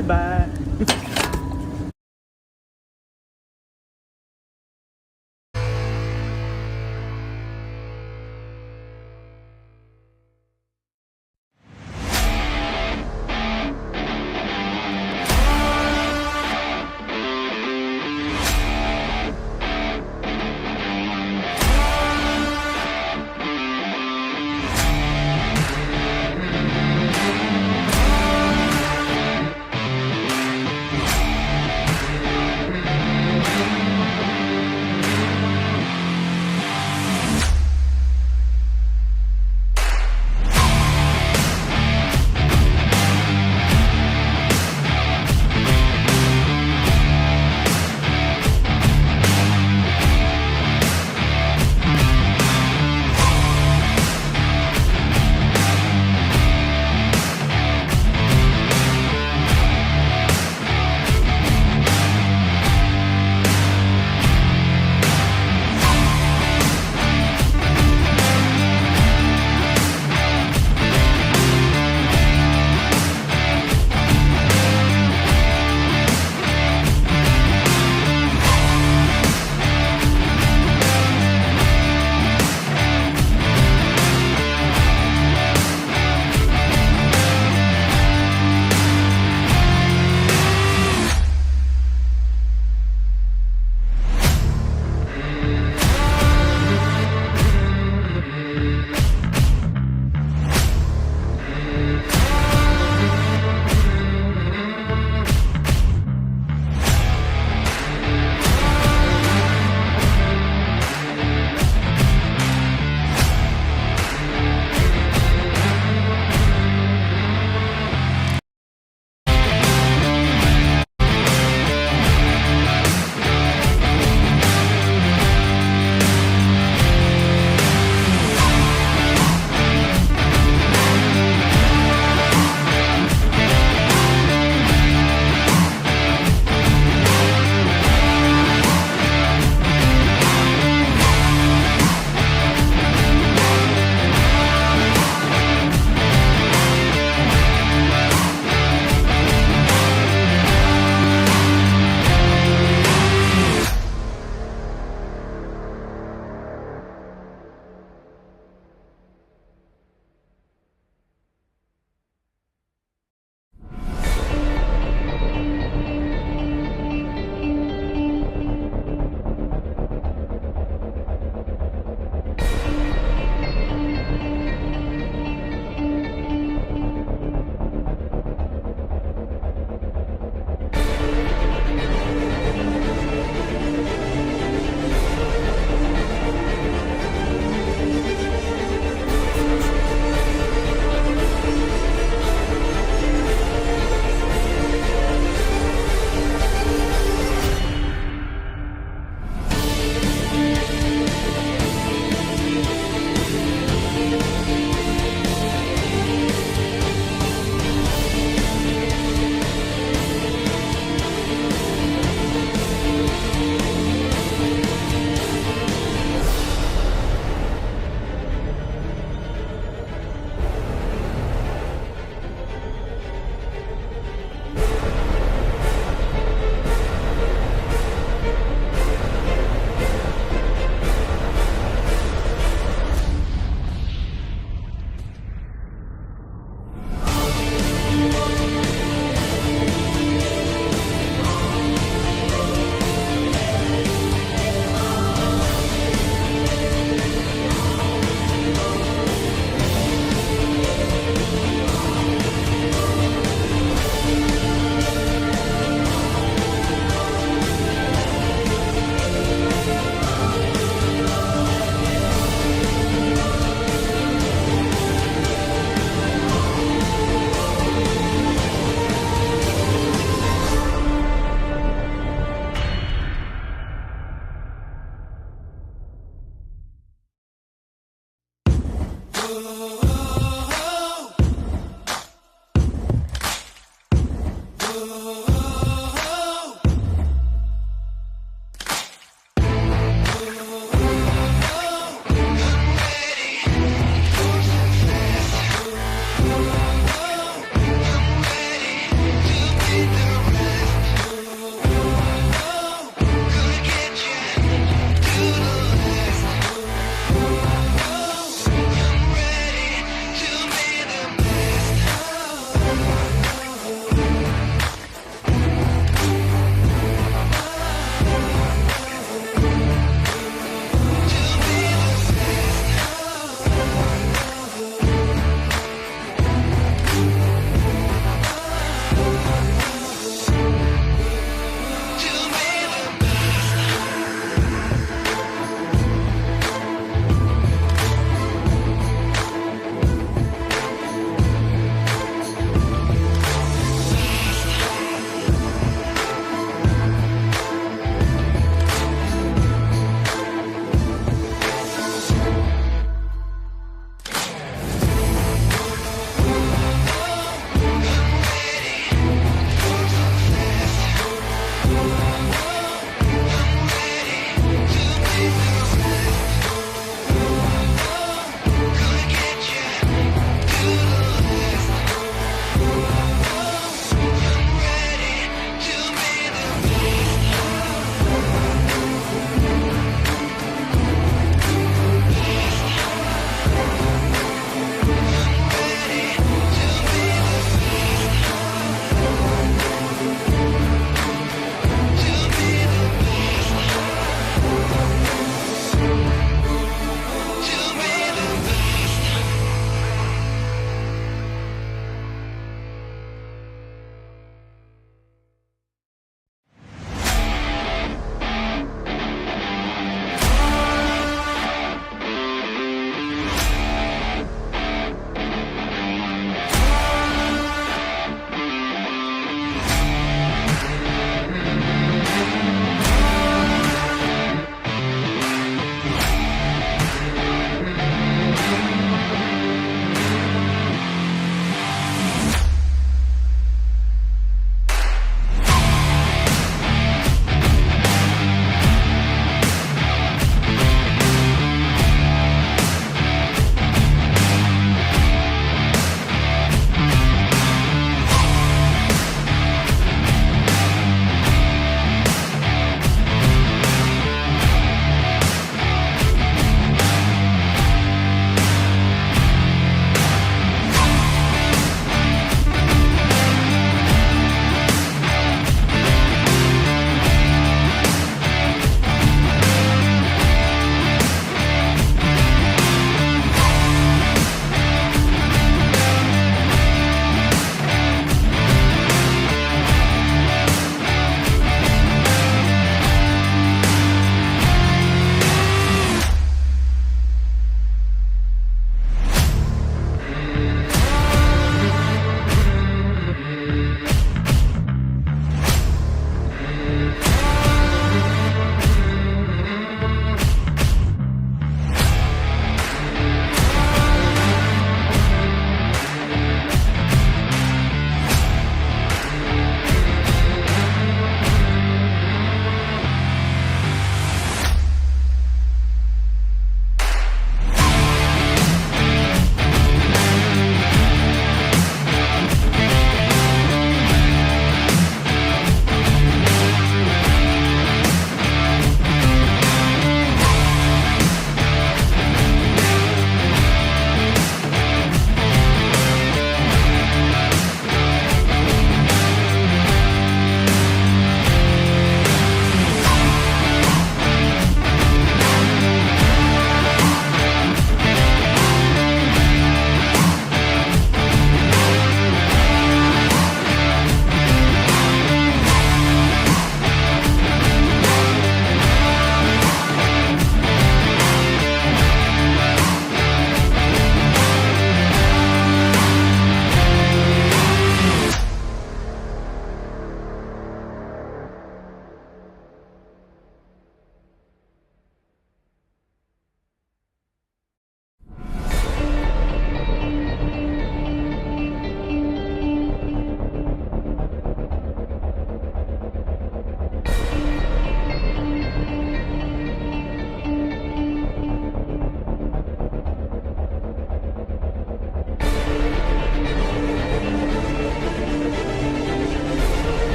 บ๊ายบาย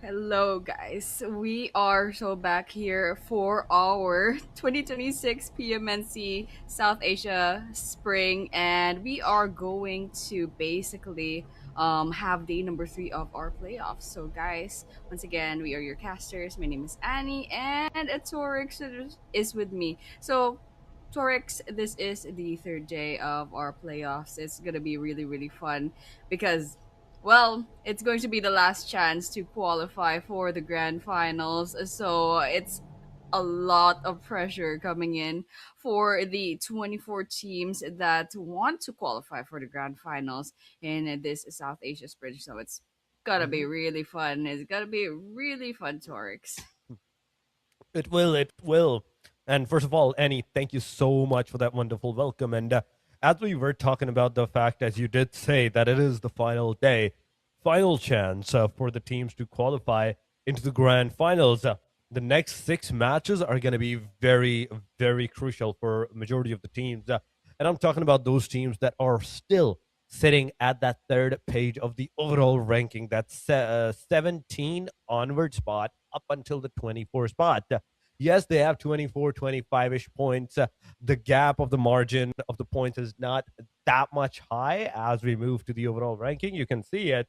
Hello, guys. We are so back here for our 2026 PMNC South Asia Spring, and we are going to basically have day number three of our playoffs. So, guys, once again, we are your casters. My name is Annie, and Torix is with me. So, Torix, this is the third day of our playoffs. It's gonna be really, really fun because, well, it's going to be the last chance to qualify for the grand finals. So it's a lot of pressure coming in for the 24 teams that want to qualify for the grand finals in this South Asia Sprint. So it's gotta be Hmm. really fun. It's gotta be really fun, Torix. It will. It will. And first of all, Annie, thank you so much for that wonderful welcome. And as we were talking about the fact, as you did say, that it is the final day, final chance for the teams to qualify into the grand finals. The next six matches are going to be very, very crucial for majority of the teams. And I'm talking about those teams that are still sitting at that third page of the overall ranking, that's 17 onward spot up until the 24 spot. Yes, they have 24, 25-ish points. The gap of the margin of the points is not that much high as we move to the overall ranking. You can see it.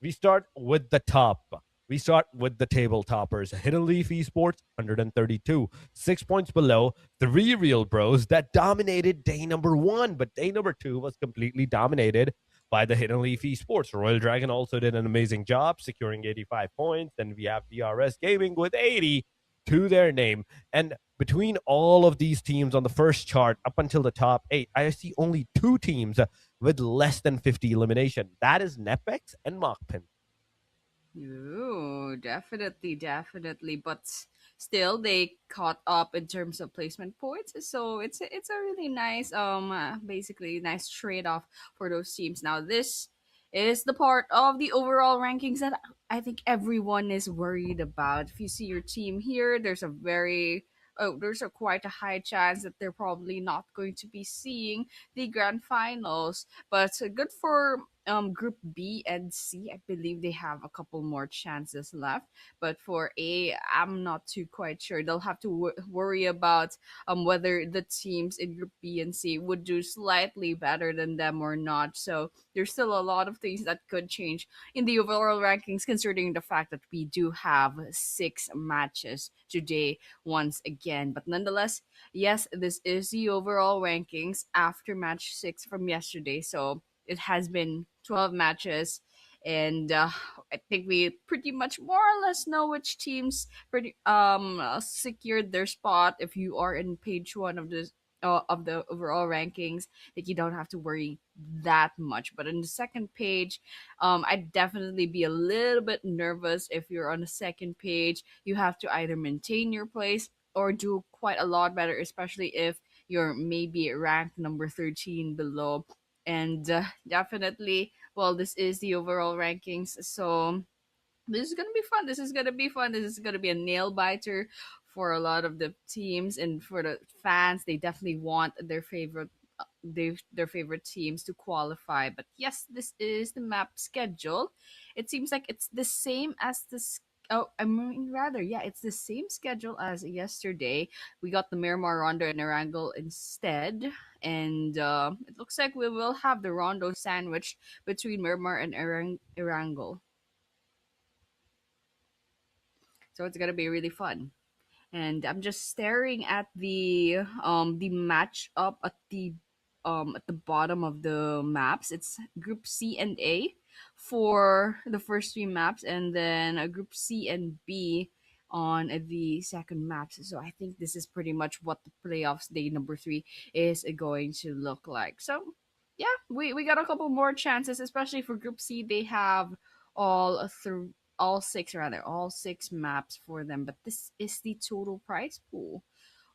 We start with the top. We start with the table toppers. Hidden Leaf Esports, 132. 6 points below, Three Real Bros that dominated day number one, but day number two was completely dominated by the Hidden Leaf Esports. Royal Dragon also did an amazing job, securing 85 points. Then we have DRS Gaming with 80 to their name. And between all of these teams on the first chart up until the top eight, I see only two teams with less than 50 elimination. That is Nepex and Machpin. Ooh, definitely, definitely. But still they caught up in terms of placement points. So it's a really nice basically nice trade off for those teams. Now this is the part of the overall rankings that I think everyone is worried about. If you see your team here, there's a quite a high chance that they're probably not going to be seeing the grand finals. But good for Group B and C. I believe they have a couple more chances left. But for A, I'm not too quite sure. They'll have to worry about whether the teams in Group B and C would do slightly better than them or not. So there's still a lot of things that could change in the overall rankings, considering the fact that we do have 6 matches today once again. But nonetheless, yes, this is the overall rankings after match 6 from yesterday. So it has been 12 matches. And I think we pretty much more or less know which teams pretty secured their spot. If you are in page one of the overall rankings, that you don't have to worry that much. But in the second page, I'd definitely be a little bit nervous. If you're on the second page, you have to either maintain your place or do quite a lot better, especially if you're maybe ranked number 13 below. And definitely, well, this is the overall rankings. So this is gonna be fun. This is gonna be fun. This is gonna be a nail biter for a lot of the teams and for the fans. They definitely want their favorite teams to qualify. But yes, this is the map schedule. It seems like it's the same as this. Oh, I mean, rather, yeah, it's the same schedule as yesterday. We got the Miramar Rondo and Erangel instead, and it looks like we will have the Rondo sandwich between Miramar and Erangel. So it's gonna be really fun. And I'm just staring at the match up at the bottom of the maps. It's Group C and A for the first 3 maps, and then Group C and B on the second maps. So I think this is pretty much what the playoffs day number 3 is going to look like. So yeah, we got a couple more chances, especially for Group C. They have all through all 6 maps for them, but this is the total prize pool.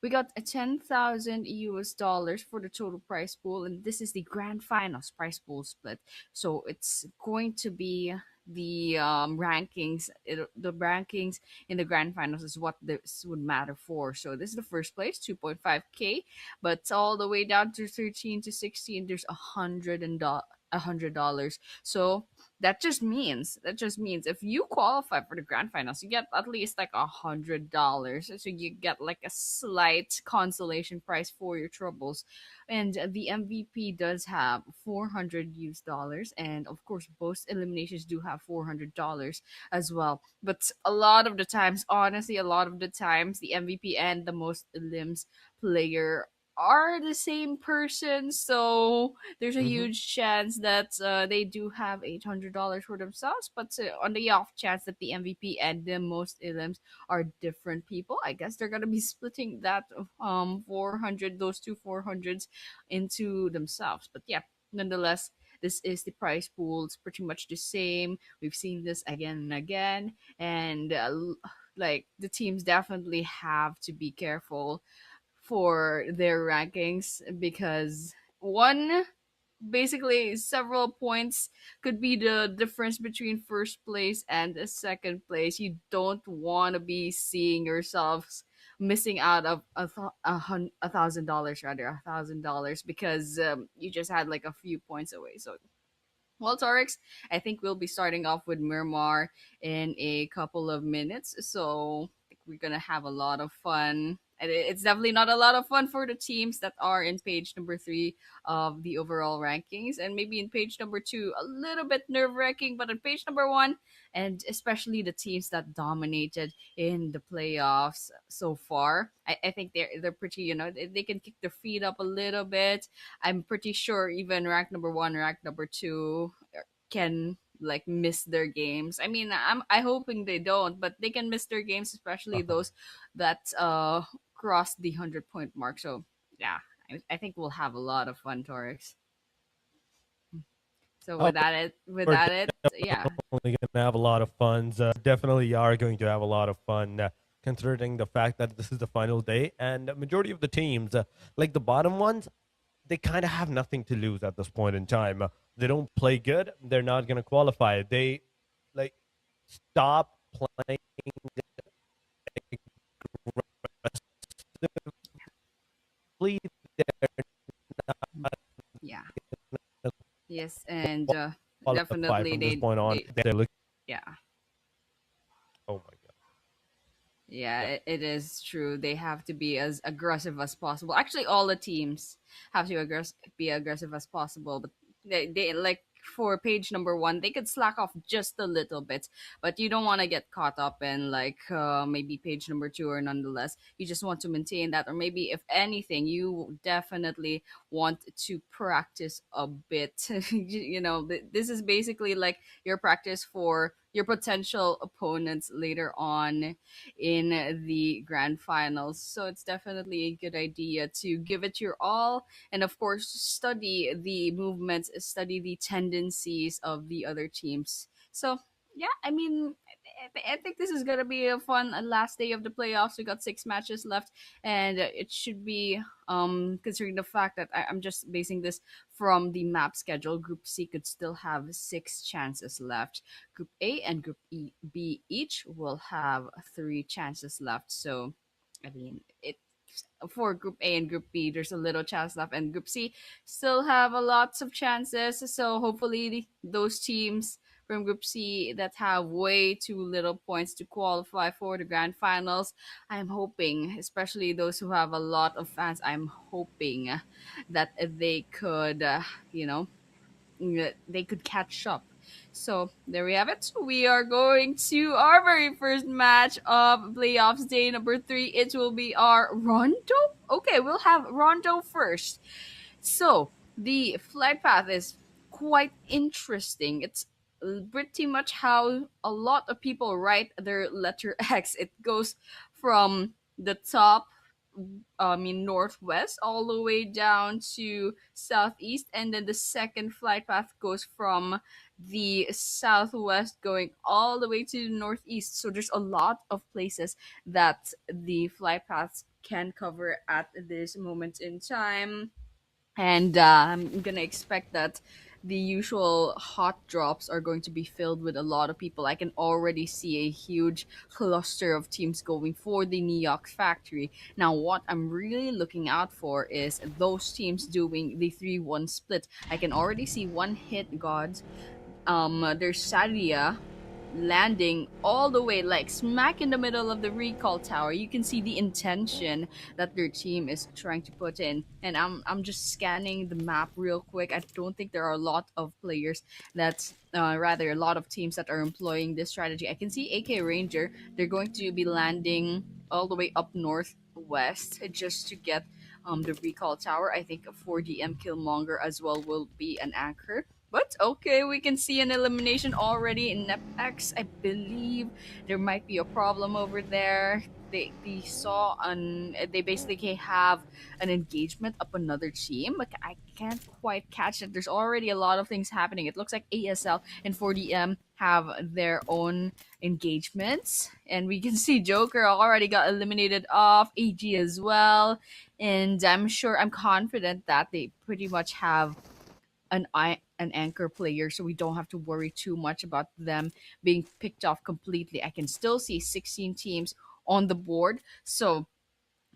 We got a 10,000 US dollars for the total prize pool, and this is the grand finals prize pool split. So it's going to be the rankings in the grand finals is what this would matter for. So this is the first place, 2.5k, but all the way down to 13 to 16, there's $100. So that just means if you qualify for the grand finals, you get at least like $100. So you get like a slight consolation prize for your troubles. And the MVP does have 400 US dollars, and of course, both eliminations do have $400 as well. But a lot of the times, honestly, a lot of the times, the MVP and the most elims player are the same person, so there's a Mm-hmm. huge chance that they do have $800 for themselves. But on the off chance that the MVP and the most elims are different people, I guess they're gonna be splitting that 400 those two 400s into themselves. But yeah, nonetheless, this is the prize pool. It's pretty much the same. We've seen this again and again, and like the teams definitely have to be careful for their rankings because one basically several points could be the difference between first place and the second place. You don't want to be seeing yourselves missing out of $1,000, rather $1,000, because you just had like a few points away. So well, Torix, I think we'll be starting off with Miramar in a couple of minutes. So I think we're gonna have a lot of fun. And it's definitely not a lot of fun for the teams that are in page number 3 of the overall rankings, and maybe in page number 2 a little bit nerve wracking, but on page number 1, and especially the teams that dominated in the playoffs so far, I think they're pretty, they can kick their feet up a little bit. I'm pretty sure even rank number 1, rank number 2 can like miss their games. I mean, I hoping they don't, but they can miss their games, especially Uh-huh. those that cross the 100 point mark. So yeah, I think we'll have a lot of fun, Torix. So Oh, with we're that it, yeah. definitely going to have a lot of fun. Definitely are going to have a lot of fun considering the fact that this is the final day, and the majority of the teams, like the bottom ones, they kind of have nothing to lose at this point in time. They don't play good, they're not going to qualify. They like stop playing aggressively. They're Yeah. not Yes, and going to qualify definitely from this point on. they They're looking. yeah. Oh my god. Yeah, Yeah. it is true. They have to be as aggressive as possible. Actually, all the teams have to be aggressive as possible. But they like for page number one, they could slack off just a little bit. But you don't want to get caught up in like maybe page number two, or nonetheless, you just want to maintain that. Or maybe if anything, you definitely want to practice a bit. This is basically like your practice for your potential opponents later on in the grand finals. So it's definitely a good idea to give it your all, and of course, study the movements, study the tendencies of the other teams. So, yeah, I mean, I think this is gonna be a fun last day of the playoffs. We got 6 matches left, and it should be considering the fact that I'm just basing this from the map schedule. Group C could still have 6 chances left. Group A and Group B each will have 3 chances left. So, I mean, it for Group A and Group B, there's a little chance left, and Group C still have a lots of chances. So hopefully, those teams from Group C that have way too little points to qualify for the grand finals, I'm hoping, especially those who have a lot of fans, I'm hoping that they could, they could catch up. So there we have it. We are going to our very first match of playoffs day number three. It will be our Rondo. Okay, we'll have Rondo first. So the flight path is quite interesting. It's pretty much how a lot of people write their letter X. It goes from the top, I mean, northwest all the way down to southeast, and then the second flight path goes from the southwest going all the way to the northeast. So there's a lot of places that the flight paths can cover at this moment in time, and I'm gonna expect that the usual hot drops are going to be filled with a lot of people. I can already see a huge cluster of teams going for the New York factory. Now, what I'm really looking out for is those teams doing the 3-1 split. I can already see one hit gods. There's Sadia landing all the way like smack in the middle of the recall tower. You can see the intention that their team is trying to put in, and I'm just scanning the map real quick. I don't think there are a lot of players that rather a lot of teams that are employing this strategy. I can see AK Ranger, they're going to be landing all the way up northwest just to get the recall tower. I think 4DM Killmonger as well will be an anchor. But okay, we can see an elimination already in NepX. I believe there might be a problem over there. They saw they basically have an engagement up another team. Like I can't quite catch it. There's already a lot of things happening. It looks like ASL and 4DM have their own engagements, and we can see Joker already got eliminated off. AG as well, and I'm confident that they pretty much have an anchor player, so we don't have to worry too much about them being picked off completely. I can still see 16 teams on the board, so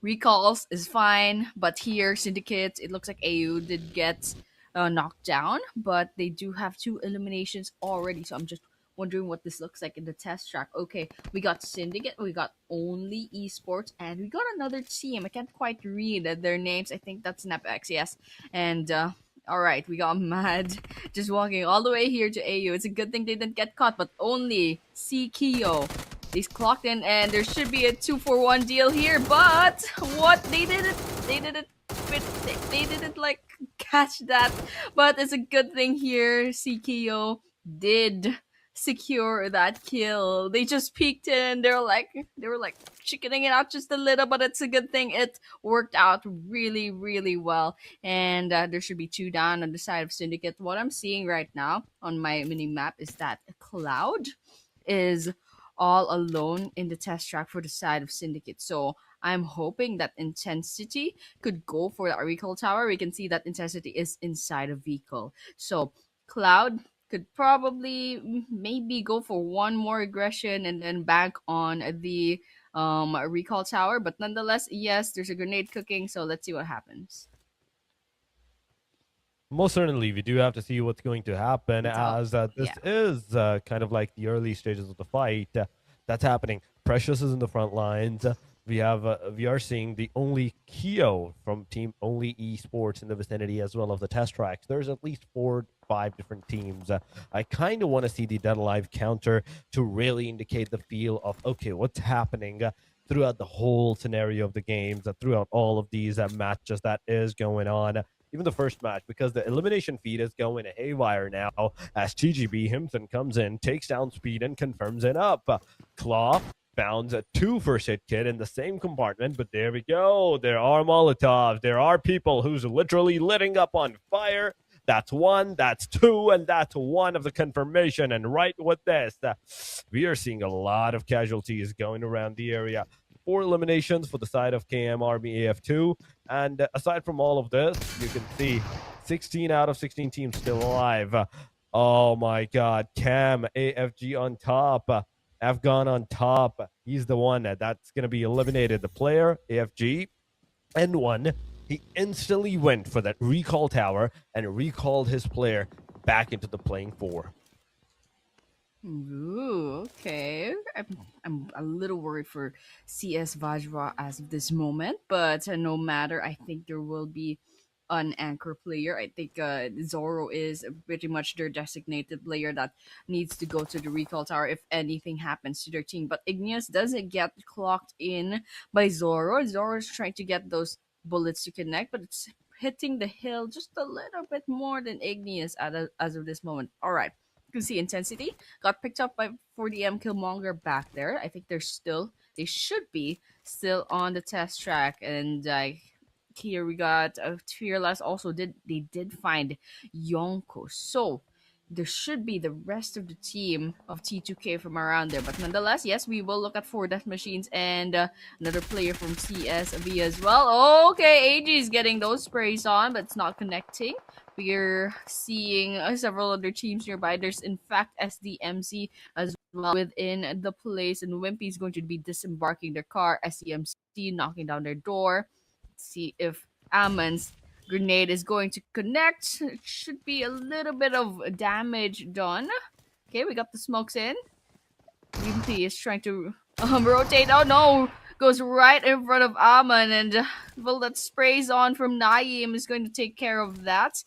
recalls is fine. But here, Syndicate, it looks like AU did get knocked down, but they do have 2 eliminations already. So I'm just wondering what this looks like in the test track. Okay, we got Syndicate, we got only esports, and we got another team. I can't quite read their names. I think that's NepX, yes. And all right, we got Mad just walking all the way here to AU. It's a good thing they didn't get caught, but only Kyo. He's clocked in, and there should be a 2-for-1 deal here. But what they didn't like catch that. But it's a good thing here. Kyo did secure that kill. They just peeked in. They were like chickening it out just a little, but it's a good thing it worked out really, really well. And there should be 2 down on the side of Syndicate. What I'm seeing right now on my mini map is that Cloud is all alone in the test track for the side of Syndicate. So I'm hoping that Intensity could go for the recall tower. We can see that Intensity is inside a vehicle. So Cloud could probably maybe go for one more aggression and then bank on the recall tower. But nonetheless, yes, there's a grenade cooking. So let's see what happens. Most certainly, we do have to see what's going to happen, It's all as this yeah. is kind of like the early stages of the fight that's happening. Precious is in the front lines. We are seeing the only Keo from Team Only Esports in the vicinity, as well as the test tracks. There's at least 4-5 different teams. I kind of want to see the Dead Alive counter to really indicate the feel of, okay, what's happening throughout the whole scenario of the games, throughout all of these matches that is going on. Even the first match, because the elimination feed is going haywire now as TGB Himson comes in, takes down Speed, and confirms it up. Claw found two first hit kit in the same compartment, but there we go. There are Molotovs. There are people who's literally lighting up on fire. That's one, that's two, and that's one of the confirmation. And right with this, we are seeing a lot of casualties going around the area. 4 eliminations for the side of KM Army AF2. And aside from all of this, you can see 16 out of 16 teams still alive. Oh my God. Cam, AFG on top. Afghan on top. He's the one that's going to be eliminated. The player, AFG, N1, he instantly went for that recall tower and recalled his player back into the playing 4. Ooh, okay. I'm a little worried for CS Vajra as of this moment, but no matter, I think there will be an anchor player. I think Zoro is pretty much their designated player that needs to go to the recall tower if anything happens to their team. But Igneous doesn't get clocked in by Zoro. Zoro's trying to get those bullets to connect, but it's hitting the hill just a little bit more than Igneous as of this moment. All right. You can see Intensity got picked up by 40M Killmonger back there. I think they should be still on the test track. And here we got Fearless also they did find Yonko. So there should be the rest of the team of T2K from around there. But nonetheless, yes, we will look at 4 death machines and another player from CSV as well. Okay, AG is getting those sprays on, but it's not connecting. We're seeing several other teams nearby. There's in fact SDMC as well within the place, and Wimpy is going to be disembarking their car. SDMC knocking down their door. Let's see if Amon's grenade is going to connect. It should be a little bit of damage done. Okay, we got the smokes in. Wimpy is trying to rotate. Oh no! Goes right in front of Amon, and well, that sprays on from Naeem is going to take care of that.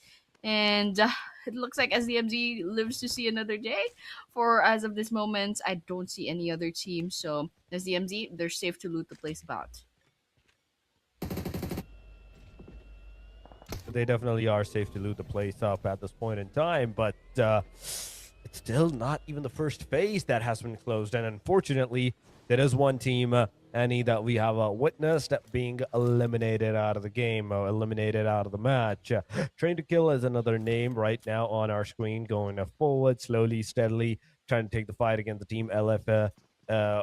And it looks like SDMZ lives to see another day. For as of this moment, I don't see any other team. So SDMZ, they're safe to loot the place about. They definitely are safe to loot the place up at this point in time, but it's still not even the first phase that has been closed. And unfortunately, there is one team, Annie, that we have witnessed being eliminated out of the game, eliminated out of the match. Train to Kill is another name right now on our screen, going forward, slowly, steadily, trying to take the fight against the team LF.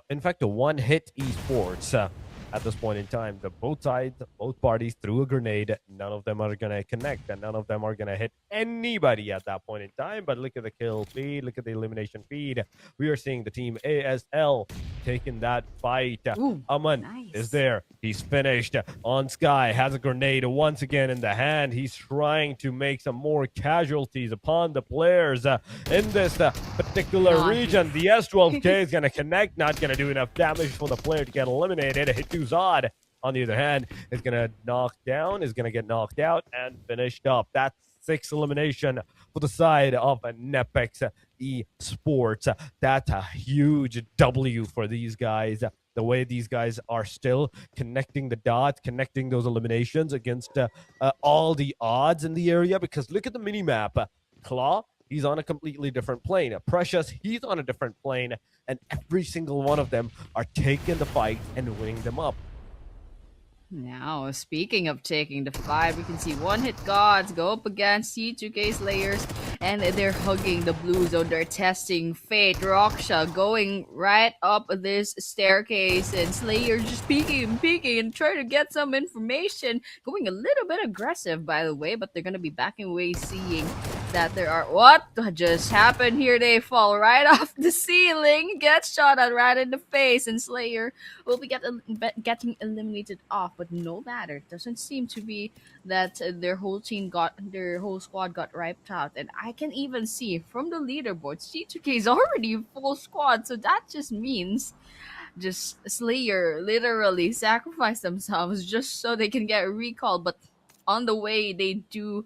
In fact, a one-hit esports. At this point in time, both sides, both parties threw a grenade. None of them are going to connect, and none of them are going to hit anybody at that point in time. But look at the kill feed. Look at the elimination feed. We are seeing the team ASL taking that fight. Ooh, Aman nice. is there. He's finished. On Sky has a grenade once again in the hand. He's trying to make some more casualties upon the players in this particular region. The S12K is going to connect. Not going to do enough damage for the player to get eliminated. Hit Zod, on the other hand, is going to knock down, is going to get knocked out and finished up. That's 6 elimination for the side of Nepex Esports. That's a huge W for these guys. The way these guys are still connecting the dots, connecting those eliminations against all the odds in the area. Because look at the mini-map. Claw, he's on a completely different plane. Precious, he's on a different plane. And every single one of them are taking the fight and winning them up. Now, speaking of taking the fight, we can see one hit gods go up against C2K Slayers, and they're hugging the blue zone. They're testing Fate, Roksha going right up this staircase, and Slayer just peeking and peeking and trying to get some information. Going a little bit aggressive, by the way, but they're gonna be backing away, seeing that there are what just happened here. They fall right off the ceiling, get shot at right in the face, and Slayer will be getting eliminated off. But no matter, it doesn't seem to be that their whole squad got wiped out. And I can even see from the leaderboard, C2K is already full squad, so that just means just Slayer literally sacrifice themselves just so they can get recalled. But on the way, they do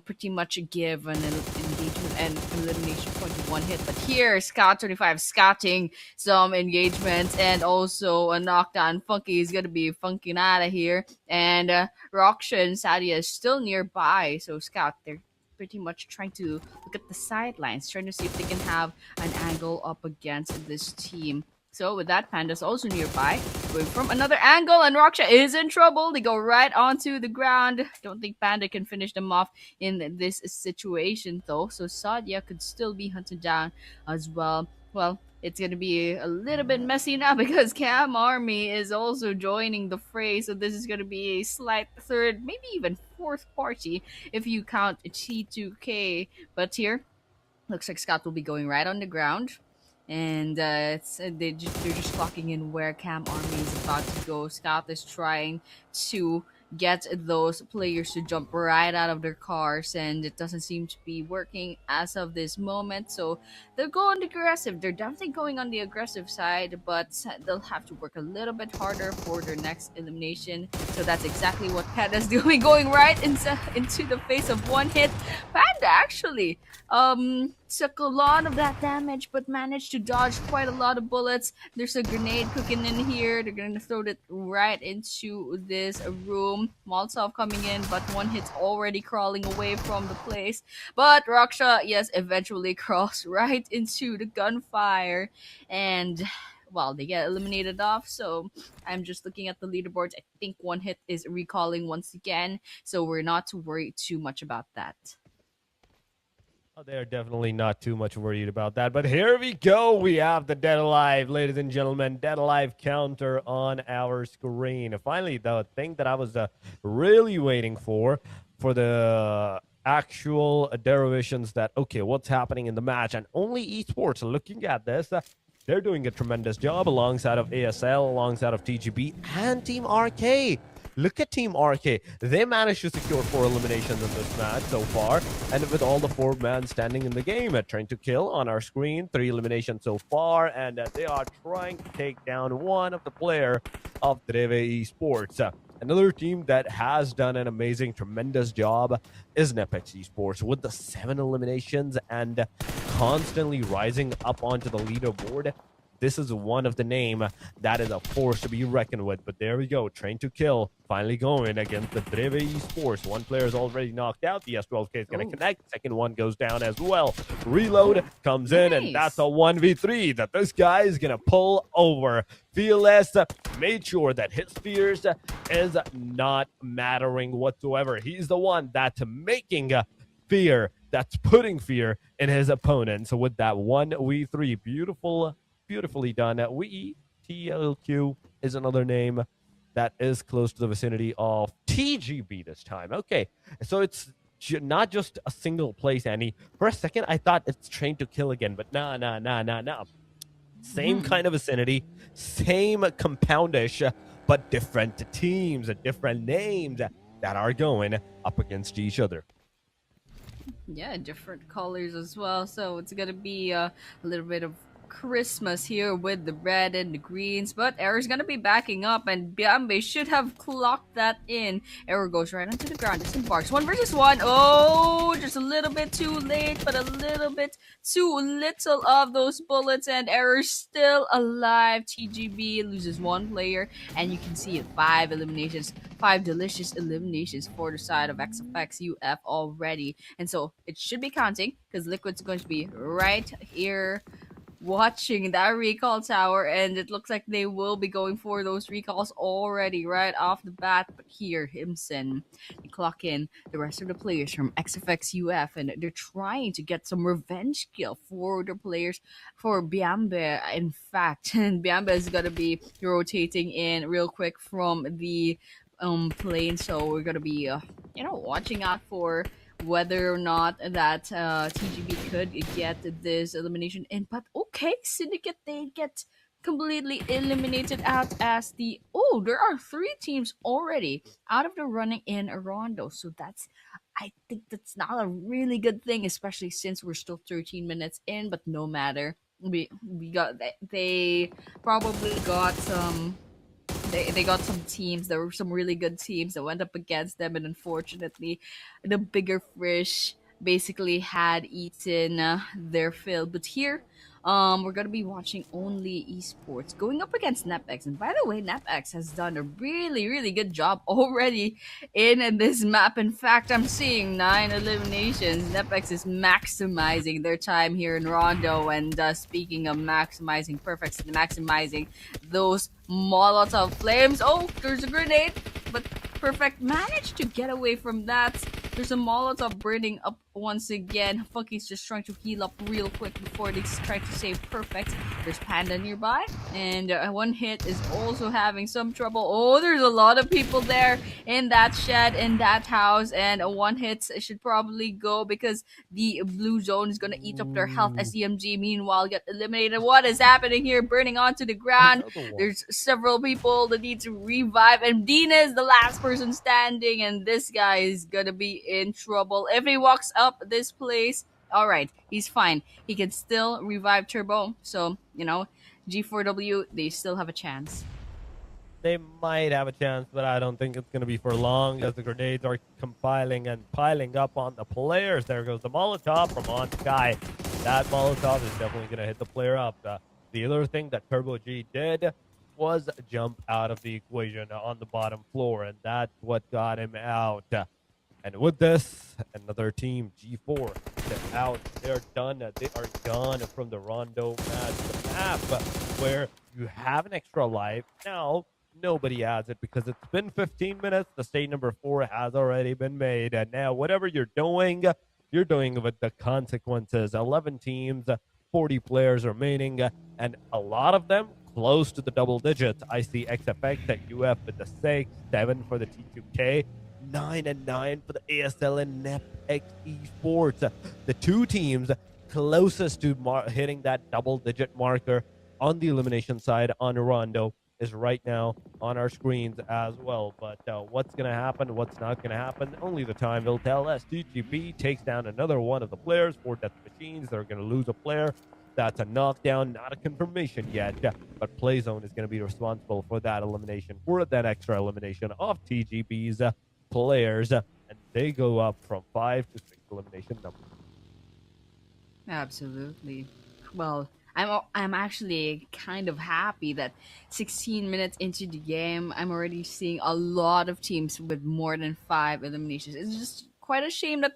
pretty much give an engagement and elimination point to one hit. But here, Scout 25 scouting some engagements and also a knockdown. Funky is gonna be funking out of here, and Roksha and Sadia is still nearby. So Scout, they're pretty much trying to look at the sidelines, trying to see if they can have an angle up against this team. So with that, Panda's also nearby, going from another angle, and Raksha is in trouble. They go right onto the ground. Don't think Panda can finish them off in this situation, though. So Sadia could still be hunted down as well. Well, it's gonna be a little bit messy now because Cam Army is also joining the fray. So this is gonna be a slight third, maybe even fourth party if you count T2K. But here, looks like Scott will be going right on the ground. And they're just clocking in where Cam Army is about to go. Scout is trying to get those players to jump right out of their cars, and it doesn't seem to be working as of this moment. So they're going aggressive. They're definitely going on the aggressive side, but they'll have to work a little bit harder for their next elimination. So that's exactly what Panda's doing, going right into the face of one hit. Panda actually took a lot of that damage but managed to dodge quite a lot of bullets. There's a grenade cooking in here. They're gonna throw it right into this room. Molotov coming in, but one hit's already crawling away from the place. But Raksha, yes, eventually crawls right into the gunfire, and well, they get eliminated off. So I'm just looking at the leaderboards. I think one hit is recalling once again, so we're not to worry too much about that. Oh, they're definitely not too much worried about that. But here we go. We have the Dead Alive, ladies and gentlemen. Dead Alive counter on our screen. Finally, the thing that I was really waiting for the actual derivations that, okay, what's happening in the match? And only esports looking at this. They're doing a tremendous job alongside of ASL, alongside of TGB, and Team RK. Look at Team RK. They managed to secure 4 eliminations in this match so far. And with all the 4 men standing in the game, trying to kill on our screen, 3 eliminations so far. And they are trying to take down one of the player of Dreve Esports. Another team that has done an amazing, tremendous job is Nepex Esports with the 7 eliminations and constantly rising up onto the leaderboard. This is one of the name that is a force to be reckoned with. But there we go. Train to kill. Finally going against the Dreve Esports. One player is already knocked out. The S12K is going to connect. Second one goes down as well. Reload comes in, and that's a 1v3 that this guy is going to pull over. Fearless made sure that his fears is not mattering whatsoever. He's the one that's making fear, that's putting fear in his opponent. So with that 1v3, beautifully done. TLQ is another name that is close to the vicinity of TGB this time. Okay, so it's not just a single place, Annie. For a second, I thought it's Train to Kill again, but nah. Same kind of vicinity, same compoundish, but different teams, different names that are going up against each other. Yeah, different colors as well. So it's gonna be a little bit of Christmas here with the red and the greens, but Error's gonna be backing up, and Biambe should have clocked that in. Error goes right onto the ground, disembarks. 1 versus 1. Oh, just a little bit too late, but a little bit too little of those bullets, and Error's still alive. TGB loses 1 player, and you can see it. 5 eliminations, 5 delicious eliminations for the side of XFX UF already. And so it should be counting, because Liquid's going to be right here watching that recall tower, and it looks like they will be going for those recalls already right off the bat. But here, Himson, they clock in the rest of the players from XFX UF, and they're trying to get some revenge kill for the players for Biambe. In fact, and Biambe is gonna be rotating in real quick from the plane, so we're gonna be watching out for whether or not that TGB could get this elimination in. But okay, Syndicate, they get completely eliminated out as there are three teams already out of the running in Rondo. So I think that's not a really good thing, especially since we're still 13 minutes in. But no matter, we got they probably got some they got some teams. There were some really good teams that went up against them, and unfortunately, the bigger fish basically had eaten their fill. But here, we're gonna be watching only esports going up against NepX. And by the way, NepX has done a really, really good job already in this map. In fact, I'm seeing 9 eliminations. NepX is maximizing their time here in Rondo. And speaking of maximizing, perfect, maximizing those Molotov flames. Oh, there's a grenade, but Perfect managed to get away from that. There's a Molotov burning up once again. Funky's just trying to heal up real quick before they try to save Perfect. There's Panda nearby, and one hit is also having some trouble. Oh, there's a lot of people there in that shed, in that house, and a one hit should probably go because the blue zone is gonna eat up their health as EMG meanwhile get eliminated. What is happening here? Burning onto the ground. Another one. There's several people that need to revive, and Dina is the last person standing, and this guy is gonna be in trouble if he walks up this place. All right, he's fine. He can still revive Turbo, so G4W, they still have a chance. They might have a chance, but I don't think it's going to be for long as the grenades are compiling and piling up on the players. There goes the Molotov from on Sky. That Molotov is definitely going to hit the player up. The other thing that Turbo G did was jump out of the equation on the bottom floor, and that's what got him out. And with this, another team, G4, they're out. They're done. They are gone from the Rondo map where you have an extra life. Now, nobody adds it because it's been 15 minutes. The state number 4 has already been made. And now, whatever you're doing with the consequences. 11 teams, 40 players remaining, and a lot of them close to the double digits. I see XFX at UF with the 6, 7 for the T2K. 9 and 9 for the ASL and NepX Esports. The two teams closest to hitting that double-digit marker on the elimination side on Rondo is right now on our screens as well. But what's going to happen, what's not going to happen, only the time will tell. As TGB takes down another one of the players for Death Machines, they're going to lose a player. That's a knockdown, not a confirmation yet, but Playzone is going to be responsible for that elimination, for that extra elimination of TGB's players, and they go up from 5 to 6 elimination numbers. Absolutely. Well, I'm actually kind of happy that 16 minutes into the game, I'm already seeing a lot of teams with more than 5 eliminations. It's just quite a shame that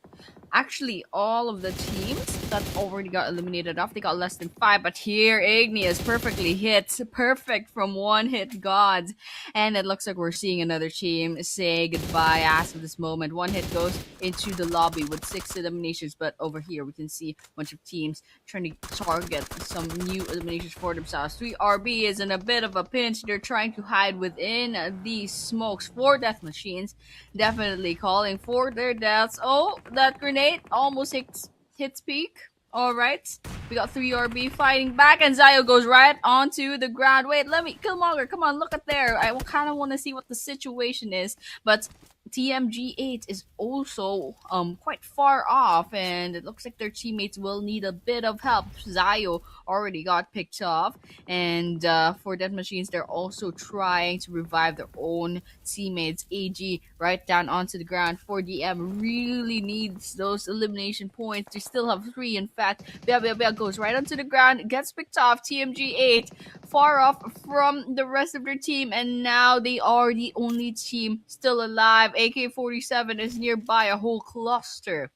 actually all of the teams that already got eliminated off, they got less than 5. But here, Igneous perfectly hits, perfect from one hit gods, and it looks like we're seeing another team say goodbye as of this moment. One hit goes into the lobby with 6 eliminations, but over here we can see a bunch of teams trying to target some new eliminations for themselves. 3RB is in a bit of a pinch. They're trying to hide within these smokes. 4 death machines definitely calling for their deaths. Oh, that grenade almost hits peak. All right, we got 3RB fighting back, and Zayo goes right onto the ground. Wait, let me, Killmonger, come on, look at there. I kind of want to see what the situation is, but TMG8 is also quite far off, and it looks like their teammates will need a bit of help. Zayo already got picked off, and for Death Machines, they're also trying to revive their own teammates. AG right down onto the ground. 4DM really needs those elimination points. They still have 3. In fact, Bia goes right onto the ground, gets picked off. TMG8 far off from the rest of their team, and now they are the only team still alive. AK-47 is nearby, a whole cluster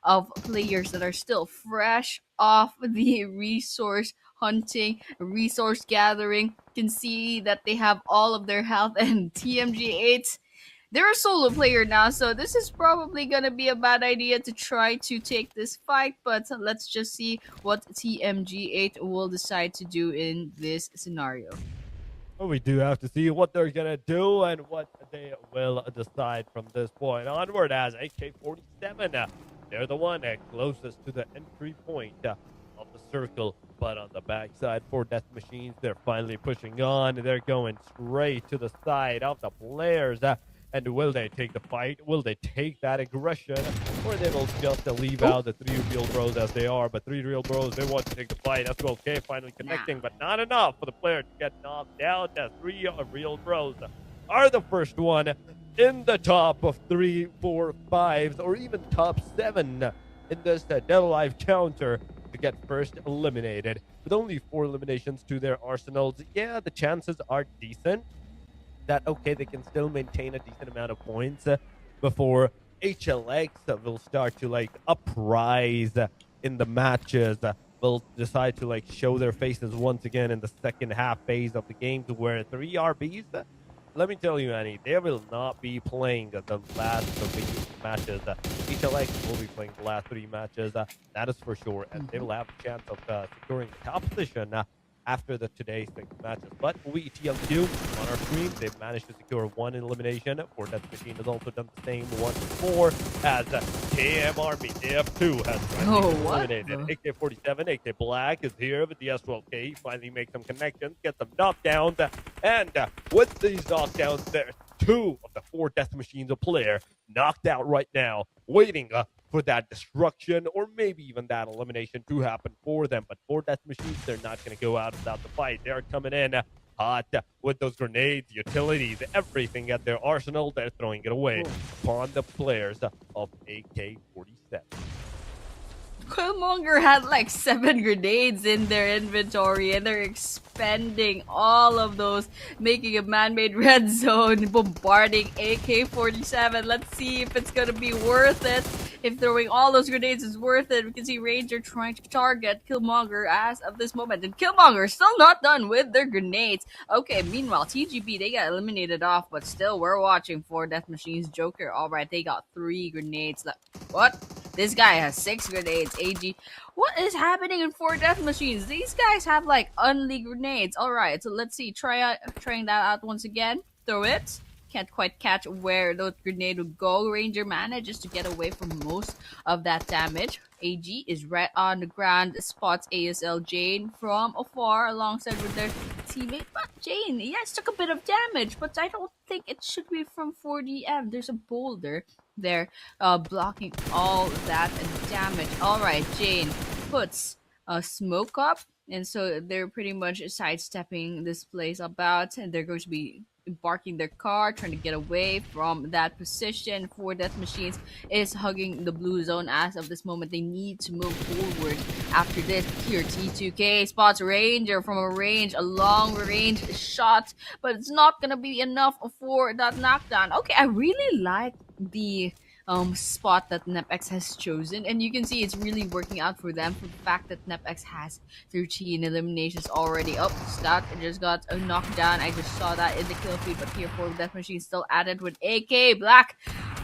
of players that are still fresh off the resource hunting, resource gathering. Can see that they have all of their health and TMG8. They're a solo player now, so this is probably gonna be a bad idea to try to take this fight, but let's just see what TMG8 will decide to do in this scenario. Well, we do have to see what they're gonna do and what they will decide from this point onward. As AK-47, they're the one closest to the entry point of the circle. But on the backside for Death Machines, they're finally pushing on. They're going straight to the side of the players. And will they take the fight? Will they take that aggression? Or they will just leave out the three real bros as they are? But three real bros, they want to take the fight. That's okay, finally connecting, but not enough for the player to get knocked down. The three real bros are the first one in the top of 3, 4, 5, or even top 7 in this Dead Alive counter to get first eliminated. With only 4 eliminations to their arsenals, yeah, the chances are decent that, okay, they can still maintain a decent amount of points before HLX will start to, like, uprise in the matches, will decide to, like, show their faces once again in the second half phase of the game, to where 3 RBs, let me tell you, Annie, they will not be playing the last 3 matches. HLX will be playing the last 3 matches, that is for sure, and they will have a chance of securing the top position after today's 6 matches. But we, TLQ, on our stream, they've managed to secure 1 elimination. For Death Machine has also done the same once before, as KM Army AF2 has eliminated. AK-47, AK Black is here with the S12K. He finally makes some connections, gets some knockdowns, and with these knockdowns, there's 2 of the 4 Death Machines of player knocked out right now, waiting for that destruction or maybe even that elimination to happen for them. But for Death Machines, they're not going to go out without the fight. They're coming in hot with those grenades, utilities, everything at their arsenal. They're throwing it away upon the players of AK-47. Killmonger had like 7 grenades in their inventory, and they're expending all of those, making a man-made red zone, bombarding AK-47. Let's see if it's gonna be worth it. If throwing all those grenades is worth it. We can see Ranger trying to target Killmonger as of this moment, and Killmonger is still not done with their grenades. Okay, meanwhile, TGB, they got eliminated off, but still, we're watching for Death Machine's Joker. Alright, they got 3 grenades left. What? This guy has 6 grenades, AG. What is happening in 4 Death Machines? These guys have like only grenades. Alright, so let's see. Trying that out once again. Throw it. Can't quite catch where the grenade would go. Ranger manages to get away from most of that damage. AG is right on the ground, spots ASL Jane from afar alongside with their teammate. But Jane, yes, took a bit of damage, but I don't think it should be from 4DM. There's a boulder there blocking all that damage. Alright, Jane puts a smoke up, and so they're pretty much sidestepping this place about, and they're going to be embarking their car, trying to get away from that position. 4 Death Machines is hugging the blue zone as of this moment. They need to move forward after this. Here, T2K spots Ranger from a range, a long range shot, but it's not gonna be enough for that knockdown. Okay, I really like the spot that NepX has chosen, and you can see it's really working out for them, for the fact that NepX has 13 eliminations already. Oh, Stout just got a knockdown. I just saw that in the kill feed, but here 4 Death Machine still added with AK Black.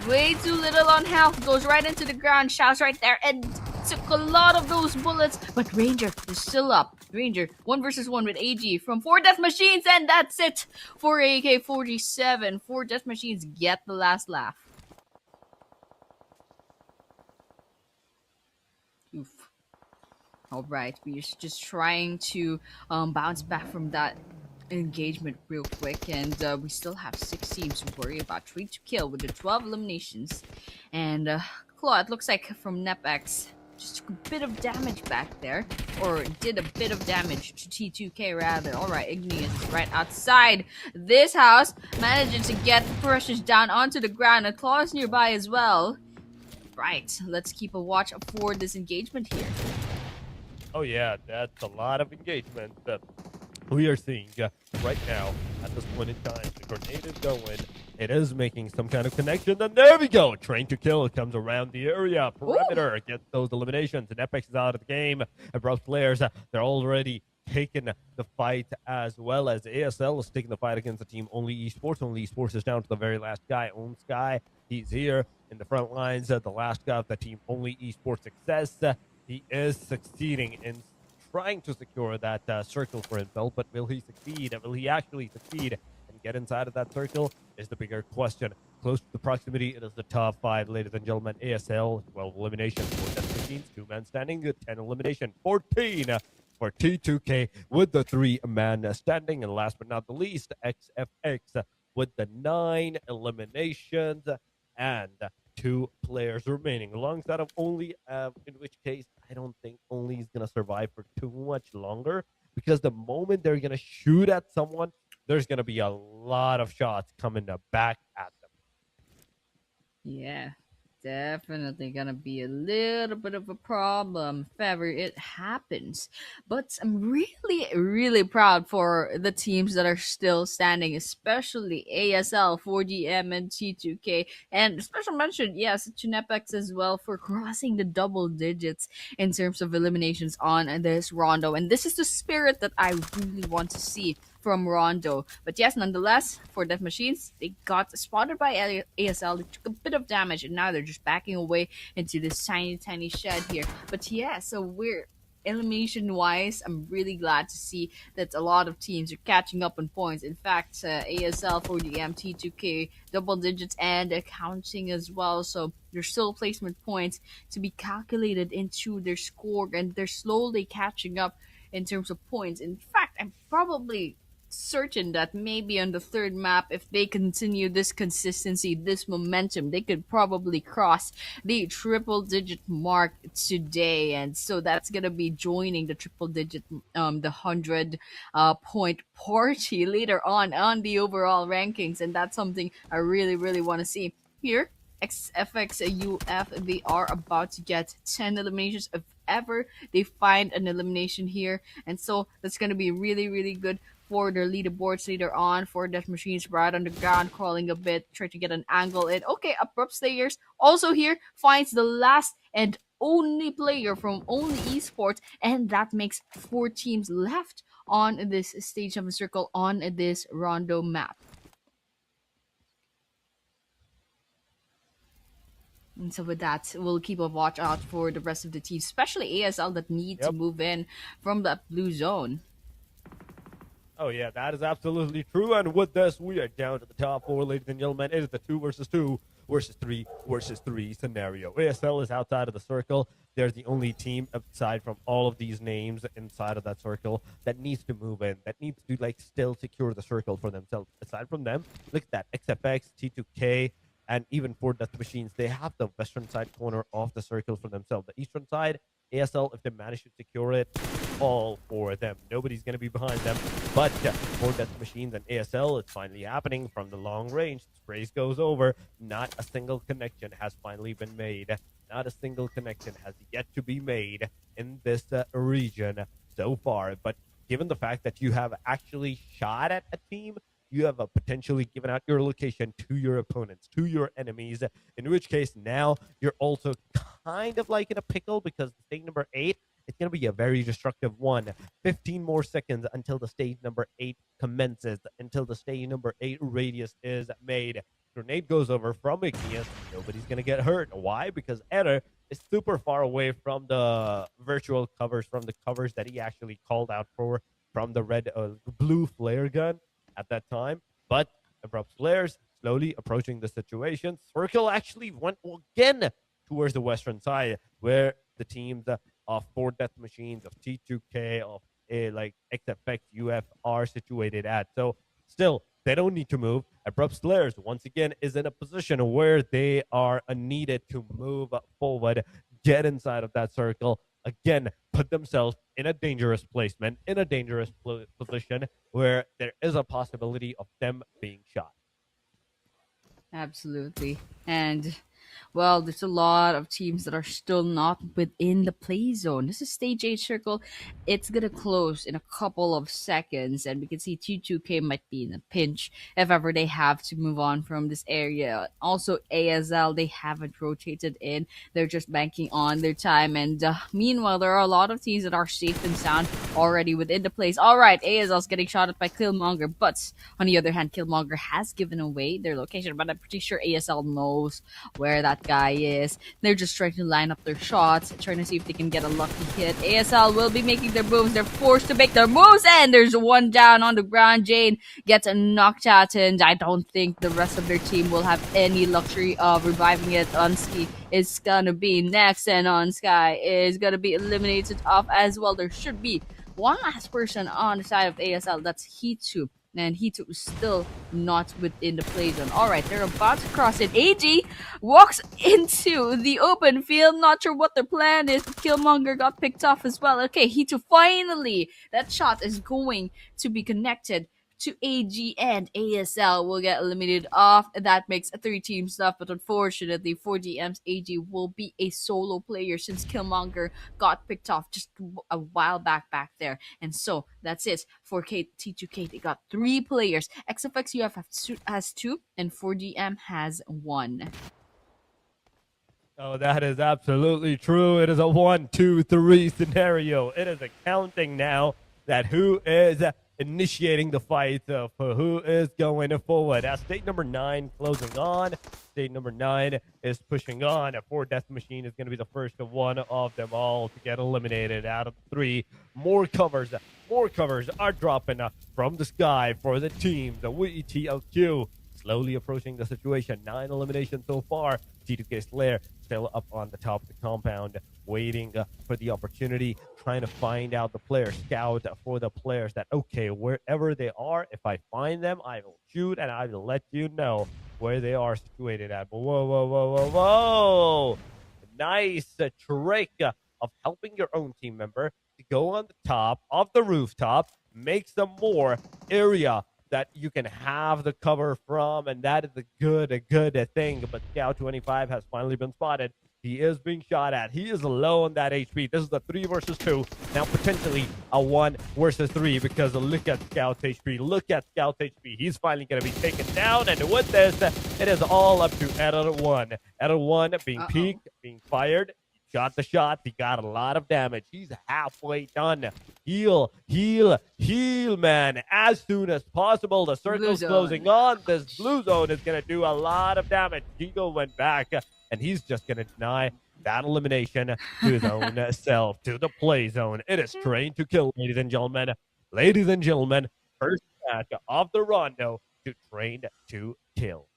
Way too little on health, goes right into the ground, shouts right there, and took a lot of those bullets, but Ranger is still up. Ranger 1 versus 1 with AG from 4 Death Machines, and that's it for AK-47. 4 Death Machines get the last laugh. Oof. All right, we're just trying to bounce back from that engagement real quick, and we still have 6 teams to worry about. 3 to kill with the 12 eliminations, and Claude looks like from NepX just took a bit of damage back there, or did a bit of damage to T2K rather. All right, Igneous is right outside this house, managing to get Precious down onto the ground, and Claw is nearby as well. Right, let's keep a watch for this engagement here. Oh yeah, that's a lot of engagement that we are seeing right now at this point in time. The grenade is going. It is making some kind of connection, and there we go. Train to kill comes around the area. Perimeter gets those eliminations, and Epic is out of the game. Abrupt players, they're already taken the fight, as well as ASL is taking the fight against the team Only Esports. Only Esports is down to the very last guy, Own Sky. He's here in the front lines, the last guy of the team Only Esports success. He is succeeding in trying to secure that circle for himself, but will he succeed? Will he actually succeed and get inside of that circle is the bigger question. Close to the proximity, it is the top 5, ladies and gentlemen. ASL, 12 eliminations for Death Machines, 2 men standing, 10 elimination, 14 for T2K with the 3-man standing. And last but not the least, XFX with the 9 eliminations and 2 players remaining alongside of Only, in which case I don't think Only is going to survive for too much longer, because the moment they're going to shoot at someone, there's going to be a lot of shots coming back at them. Yeah, definitely gonna be a little bit of a problem if ever it happens. But I'm really, really proud for the teams that are still standing, especially ASL, 4GM, and T2K. And special mention, yes, Chinepex as well for crossing the double digits in terms of eliminations on this rondo. And this is the spirit that I really want to see from Rondo. But yes, nonetheless, for Death Machines, they got spotted by ASL. They took a bit of damage, and now they're just backing away into this tiny, tiny shed here. But yeah, so we're elimination wise, I'm really glad to see that a lot of teams are catching up on points. In fact, ASL for the MT2K double digits and counting as well. So there's still placement points to be calculated into their score, and they're slowly catching up in terms of points. In fact, I'm probably certain that maybe on the third map, if they continue this consistency, this momentum, they could probably cross the triple digit mark today. And so that's gonna be joining the triple digit, the 100 point party later on the overall rankings. And that's something I really, really want to see here. XFXUF, they are about to get 10 eliminations if ever they find an elimination here. And so that's going to be really, really good for their leaderboards later on. For Death Machines right on the ground, crawling a bit, trying to get an angle in. Okay, Abrupt Slayers also here finds the last and only player from Only Esports, and that makes 4 teams left on this stage of a circle on this Rondo map. And so with that, we'll keep a watch out for the rest of the teams, especially ASL that need to Yep. move in from the blue zone. Oh yeah, that is absolutely true. And with this, we are down to the top 4, ladies and gentlemen. It is the 2 versus 2 versus 3 versus 3 scenario. ASL is outside of the circle. They're the only team aside from all of these names inside of that circle that needs to move in, that needs to still secure the circle for themselves. Aside from them, look at that, XFX, T2K, and even for Death Machines, they have the western side corner of the circle for themselves. The eastern side, ASL, if they manage to secure it, all for them. Nobody's going to be behind them. But for Death Machines and ASL, it's finally happening from the long range. Sprays goes over. Not a single connection has finally been made. Not a single connection has yet to be made in this region so far. But given the fact that you have actually shot at a team, you have potentially given out your location to your opponents, to your enemies, in which case now you're also kind of like in a pickle, because stage number 8, it's going to be a very destructive one. 15 more seconds until the stage number 8 commences, until the stage number 8 radius is made. Grenade goes over from Igneous. Nobody's going to get hurt. Why? Because Eder is super far away from the virtual covers, from the covers that he actually called out for from the blue flare gun at that time. But Abrupt Flares slowly approaching the situation. Circle actually went again towards the western side, where the teams of 4 Death Machines, of T2K, of XFX UF are situated at. So still, they don't need to move. Abrupt Flares once again is in a position where they are needed to move forward, get inside of that circle, again, put themselves in a dangerous placement, in a dangerous position where there is a possibility of them being shot. Absolutely. And Well, there's a lot of teams that are still not within the play zone. This is stage 8 circle. It's gonna close in a couple of seconds, and we can see T2K might be in a pinch if ever they have to move on from this area. Also, ASL, they haven't rotated in. They're just banking on their time. And meanwhile, there are a lot of teams that are safe and sound already within the place. All right, ASL's getting shot at by Killmonger, but on the other hand, Killmonger has given away their location, but I'm pretty sure ASL knows where that guy is. They're just trying to line up their shots, trying to see if they can get a lucky hit. ASL will be making their moves. They're forced to make their moves, and there's one down on the ground. Jane gets knocked out, and I don't think the rest of their team will have any luxury of reviving it. Unsky is gonna be next, and on Sky is gonna be eliminated off as well. There should be one last person on the side of ASL. That's Hitu. And Hitu is still not within the play zone. Alright, they're about to cross it. AG walks into the open field. Not sure what their plan is, but Killmonger got picked off as well. Okay, Hitu finally, that shot is going to be connected to AG, and ASL will get eliminated off. That makes a 3-team stuff, but unfortunately for DM's, AG will be a solo player since Killmonger got picked off just a while back there. And so that's it for T2K. They got 3 players. XFX UF has 2, and 4DM has 1. Oh, that is absolutely true. It is a 1, 2, 3 scenario. It is accounting now that who is initiating the fight for who is going forward. As state number 9 closing on, state number 9 is pushing on. A 4 Death Machine is going to be the first of one of them all to get eliminated out of 3. More covers are dropping from the sky for the team. The WETLQ slowly approaching the situation. 9 eliminations so far. T2K Slayer still up on the top of the compound, waiting for the opportunity, trying to find out the player, scout for the players that, okay, wherever they are, if I find them, I will shoot and I will let you know where they are situated at. Whoa. Nice trick of helping your own team member to go on the top of the rooftop, make some more area that you can have the cover from, and that is a good thing. But Scout 25 has finally been spotted. He is being shot at. He is low on that HP. This is a 3 versus 2. Now potentially a 1 versus 3, because look at Scout's HP. Look at Scout's HP. He's finally going to be taken down. And with this, it is all up to Error 1. Error 1 being peeked, being fired. Got the shot. He got a lot of damage. He's halfway done. Heal, man. As soon as possible. The circle's closing on. This blue zone is going to do a lot of damage. Gigo went back, and he's just going to deny that elimination to his own self, to the play zone. It is Train to Kill, ladies and gentlemen. Ladies and gentlemen, first match of the Rondo to Train to Kill.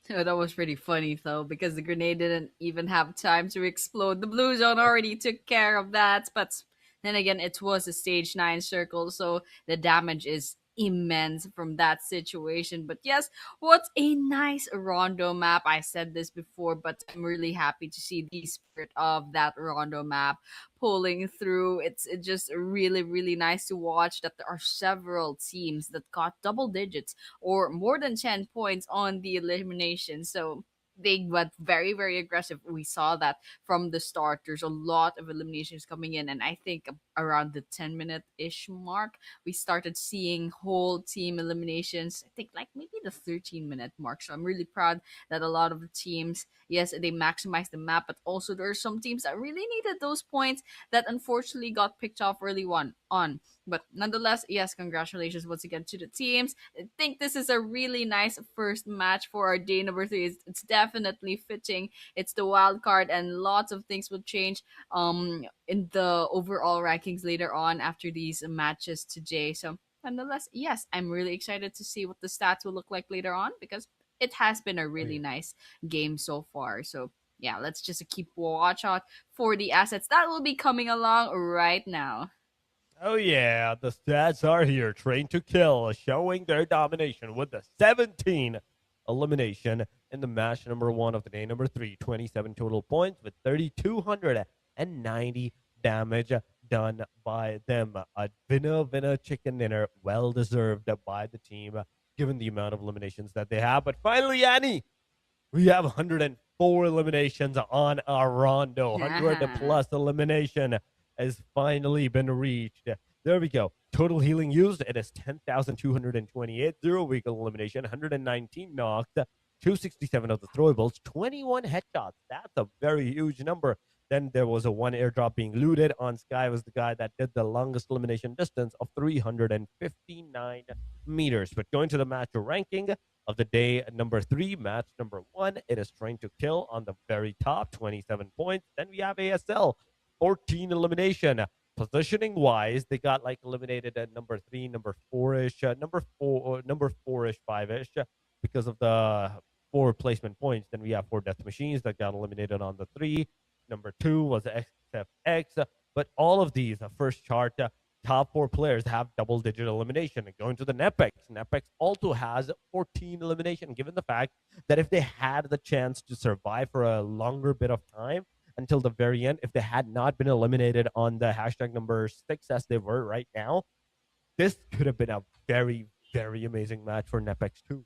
Oh, that was pretty funny though, because the grenade didn't even have time to explode. The blue zone already took care of that, but then again, it was a stage 9 circle, so the damage is immense from that situation. But yes, what a nice Rondo map. I said this before, but I'm really happy to see the spirit of that Rondo map pulling through. It's just really nice to watch that there are several teams that got double digits or more than 10 points on the elimination. So they went very aggressive. We saw that from the start. There's a lot of eliminations coming in, and I think around the 10-minute ish mark, we started seeing whole team eliminations. I think like maybe the 13-minute mark. So I'm really proud that a lot of the teams, yes, they maximized the map, but also there are some teams that really needed those points that unfortunately got picked off early on. But nonetheless, yes, congratulations once again to the teams. I think this is a really nice first match for our day number 3. It's definitely fitting. It's the wild card, and lots of things will change in the overall rankings later on after these matches today. So nonetheless, yes, I'm really excited to see what the stats will look like later on, because it has been a really nice game so far. So yeah, let's just keep watch out for the assets that will be coming along right now. Oh yeah, the stats are here. Train to Kill showing their domination with the 17 elimination in the match number 1 of the day number 3. 27 total points with 3,290 damage done by them. A winner chicken dinner, well deserved by the team given the amount of eliminations that they have. But finally, Annie, We have 104 eliminations on our rondo. 100 plus elimination has finally been reached. There we go. Total healing used, it is 10,228. Zero weak elimination, 119 knocks, 267 of the throwables, 21 headshots. That's a very huge number. Then there was a one airdrop being looted. On Sky was the guy that did the longest elimination distance of 359 meters. But going to the match ranking of the day, number 3, match number 1, it is Train to Kill on the very top, 27 points. Then we have ASL, 14 elimination. Positioning wise, they got like eliminated at number 3, number 4-ish, number 4-ish, 5-ish, because of the 4 placement points. Then we have 4 death machines that got eliminated on the 3. Number 2 was XFX. But all of these, first chart, top 4 players have double-digit elimination. And going to the Nepex, Nepex also has 14 elimination, given the fact that if they had the chance to survive for a longer bit of time until the very end, if they had not been eliminated on the hashtag number 6 as they were right now, this could have been a very, very amazing match for Nepex too.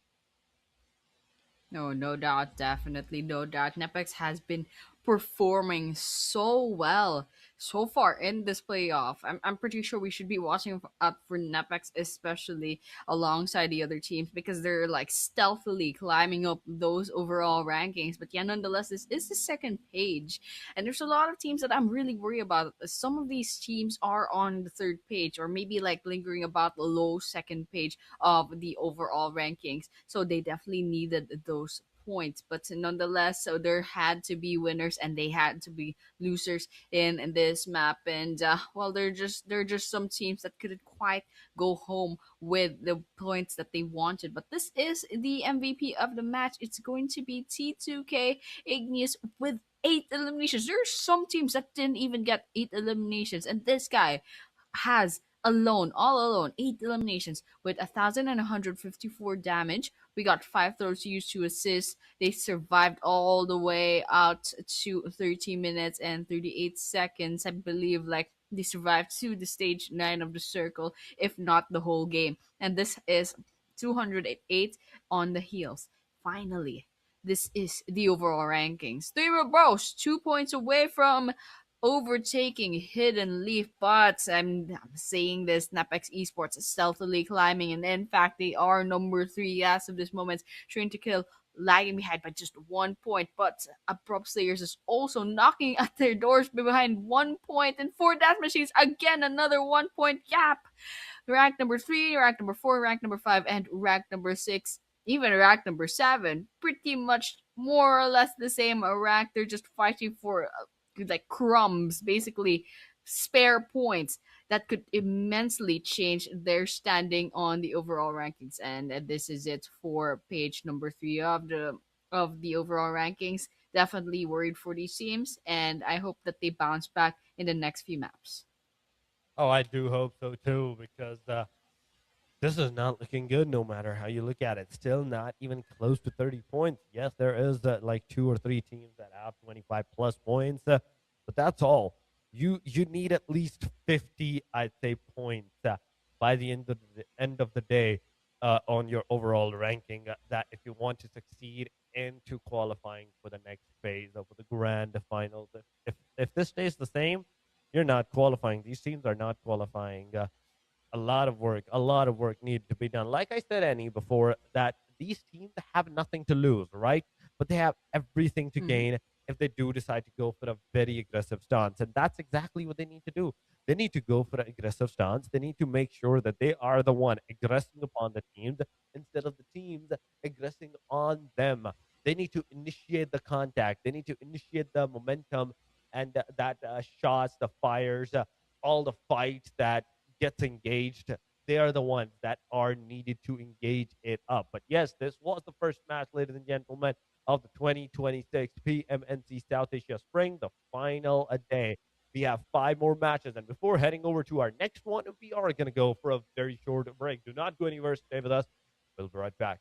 No, no doubt, definitely no doubt. Nepex has been performing so well so far in this playoff. I'm pretty sure we should be watching out for Nepex, especially alongside the other teams, because they're like stealthily climbing up those overall rankings. But yeah, nonetheless, this is the second page, and there's a lot of teams that I'm really worried about. Some of these teams are on the third page, or maybe like lingering about the low second page of the overall rankings. So they definitely needed those points. But nonetheless, so there had to be winners and they had to be losers in this map. And well, they're just some teams that couldn't quite go home with the points that they wanted. But this is the MVP of the match. It's going to be T2K Igneous with 8 eliminations. There's some teams that didn't even get 8 eliminations, and this guy has alone, all alone, 8 eliminations with 1,154 damage. We got 5 throws used to assist. They survived all the way out to 30 minutes and 38 seconds. I believe like they survived to the stage 9 of the circle, if not the whole game. And this is 208 on the heels. Finally, this is the overall rankings. Three Bros, 2 points away from overtaking Hidden Leaf, but I'm saying this, Napex Esports is stealthily climbing, and in fact, they are number 3 as of this moment, trying to kill, lagging behind by just 1 point. But Abrupt Slayers is also knocking at their doors behind 1 point, and for Death Machines, again, another 1 point gap. Rank number 3, rank number 4, rank number 5, and rank number 6. Even rank number 7, pretty much more or less the same rank. They're just fighting for like crumbs, basically spare points that could immensely change their standing on the overall rankings. And this is it for page number 3 of the overall rankings. Definitely worried for these teams, and I hope that they bounce back in the next few maps. Oh, I do hope so too, because this is not looking good no matter how you look at it. Still not even close to 30 points. Yes, there is like 2 or 3 teams that have 25 plus points, but that's all. You need at least 50, I'd say, points by the end of the day on your overall ranking. That if you want to succeed into qualifying for the next phase of the grand finals, if this stays the same, you're not qualifying. These teams are not qualifying. A lot of work needed to be done. Like I said, Annie, before, that these teams have nothing to lose, right? But they have everything to gain if they do decide to go for a very aggressive stance. And that's exactly what they need to do. They need to go for an aggressive stance. They need to make sure that they are the one aggressing upon the teams instead of the teams aggressing on them. They need to initiate the contact. They need to initiate the momentum and that shots, the fires, all the fights that gets engaged. They are the ones that are needed to engage it up. But yes, this was the first match, ladies and gentlemen, of the 2026 PMNC South Asia Spring, the final a day. We have 5 more matches, and before heading over to our next one, we are going to go for a very short break. Do not go anywhere. Stay with us. We'll be right back.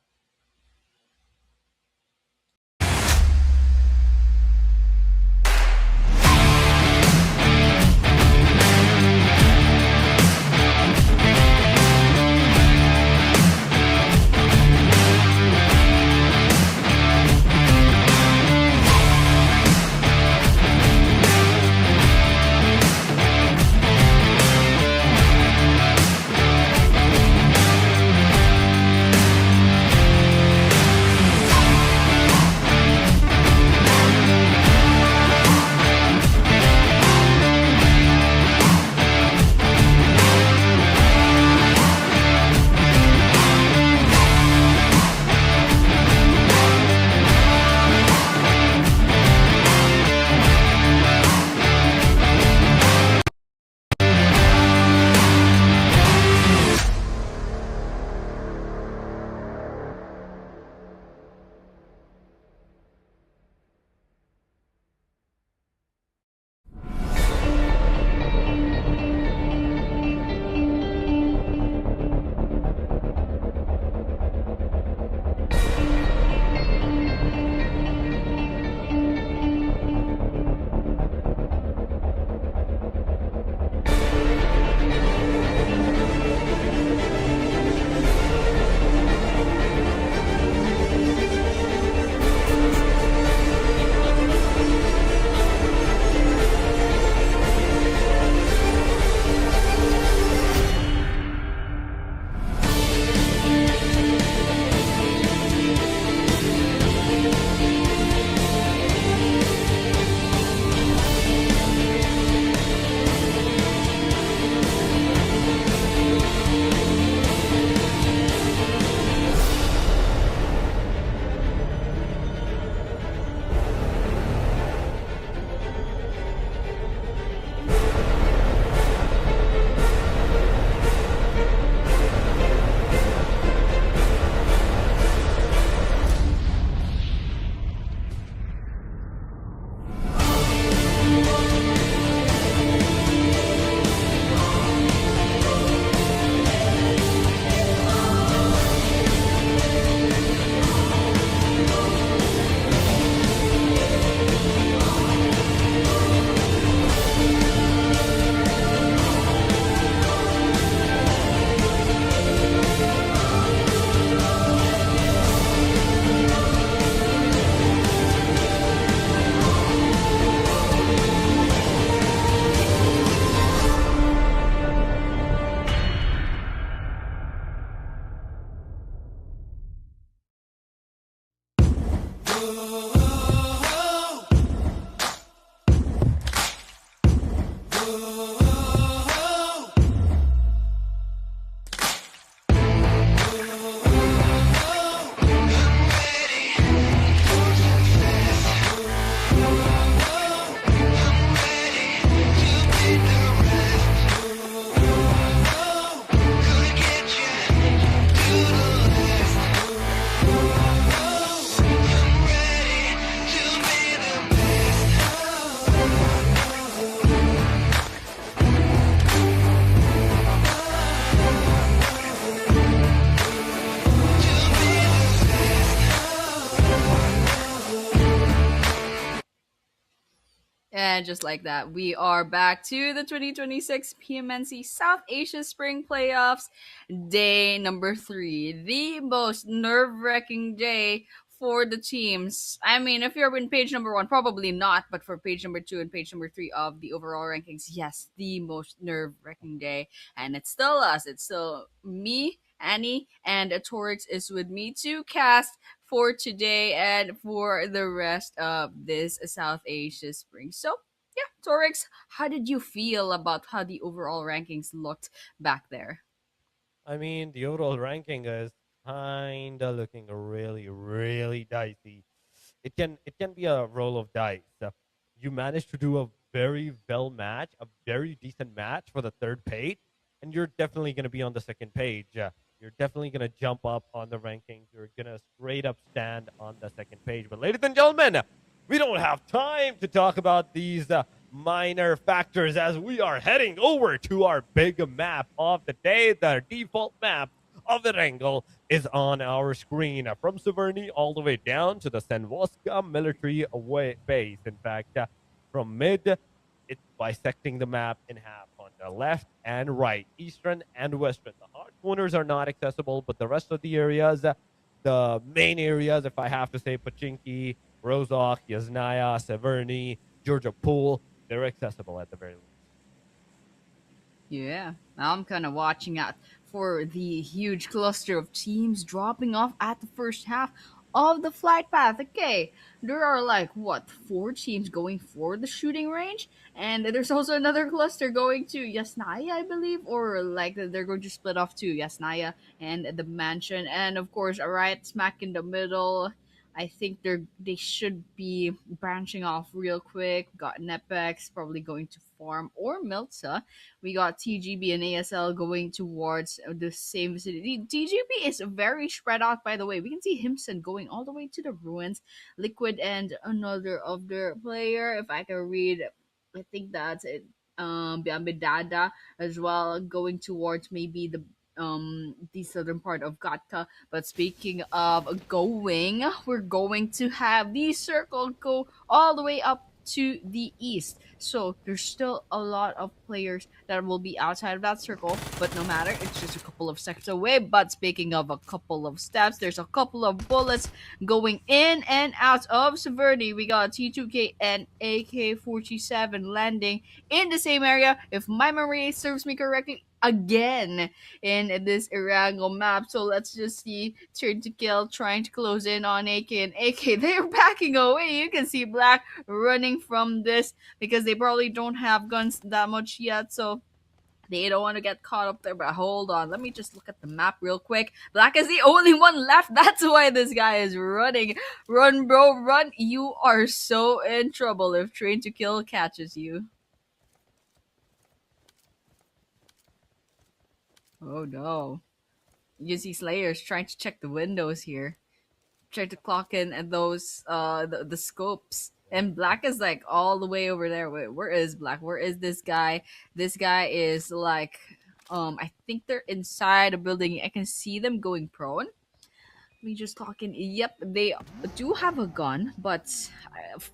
And just like that, we are back to the 2026 PMNC South Asia Spring Playoffs, day number 3. The most nerve wracking day for the teams. I mean, if you're in page number 1, probably not, but for page number 2 and page number 3 of the overall rankings, yes, the most nerve wracking day. And it's still us, it's still me, Annie, and Torix is with me to cast for today and for the rest of this South Asia Spring. So, yeah, Torix, how did you feel about how the overall rankings looked back there? I mean, the overall ranking is kind of looking really, really dicey. It can be a roll of dice. You managed to do a very well match, a very decent match for the third page, and you're definitely going to be on the second page. You're definitely going to jump up on the rankings. You're going to straight up stand on the second page. But ladies and gentlemen, we don't have time to talk about these minor factors as we are heading over to our big map of the day. The default map of the Wrangel is on our screen from Severny all the way down to the Senwoska military base. In fact, from mid, it's bisecting the map in half on the left and right, eastern and western. The hard corners are not accessible, but the rest of the areas, the main areas, if I have to say, Pachinki, Rozok, Yasnaya, Severny, Georgia Pool, they're accessible at the very least. Yeah, I'm kind of watching out for the huge cluster of teams dropping off at the first half of the flight path. Okay, there are like what 4 teams going for the shooting range, and there's also another cluster going to Yasnaya, I believe, or like they're going to split off to Yasnaya and the mansion, and of course, right smack in the middle. I think they should be branching off real quick. Got Nepex probably going to farm or Milta. We got TGB and ASL going towards the same vicinity. TGB is very spread out, by the way. We can see Himson going all the way to the ruins. Liquid and another of their player. If I can read, I think that's it. Biambidada as well, going towards maybe the southern part of Gatka. But speaking of going, we're going to have the circle go all the way up to the east. So there's still a lot of players that will be outside of that circle, but no matter, it's just a couple of steps away. But speaking of a couple of steps, there's a couple of bullets going in and out of Severny. We got T2K and AK-47 landing in the same area, if my memory serves me correctly, again in this Irango map. So let's just see. Turn to kill, trying to close in on AK, and AK, they're backing away. You can see Black running from this because they probably don't have guns that much yet. So they don't want to get caught up there. But hold on, let me just look at the map real quick. Black is the only one left. That's why this guy is running. Run, bro, run. You are so in trouble if Train to Kill catches you. Oh no. You see Slayers trying to check the windows here. Try to clock in at those the scopes. And Black is like all the way over there. Wait, where is Black? Where is this guy? This guy is like I think they're inside a building. I can see them going prone. We just talking. Yep, they do have a gun, but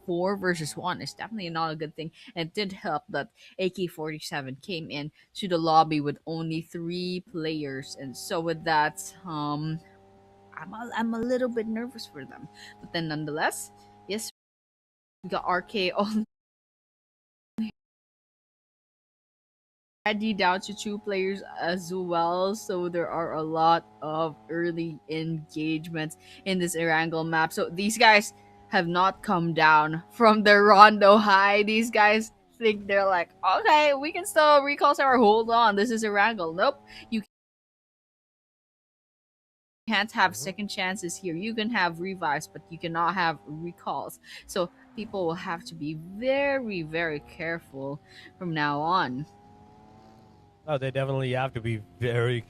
4 versus 1 is definitely not a good thing. And it did help that AK-47 came in to the lobby with only 3 players, and so with that, I'm a little bit nervous for them. But then nonetheless, yes, we got RK on already down to 2 players as well. So there are a lot of early engagements in this Erangel map. So these guys have not come down from their rondo high. These guys think they're like, okay, we can still recall tower. Hold on, this is a wrangle. Nope, you can't have Mhm. second chances here. You can have revives, but you cannot have recalls. So people will have to be very, very careful from now on. Oh, they definitely have to be very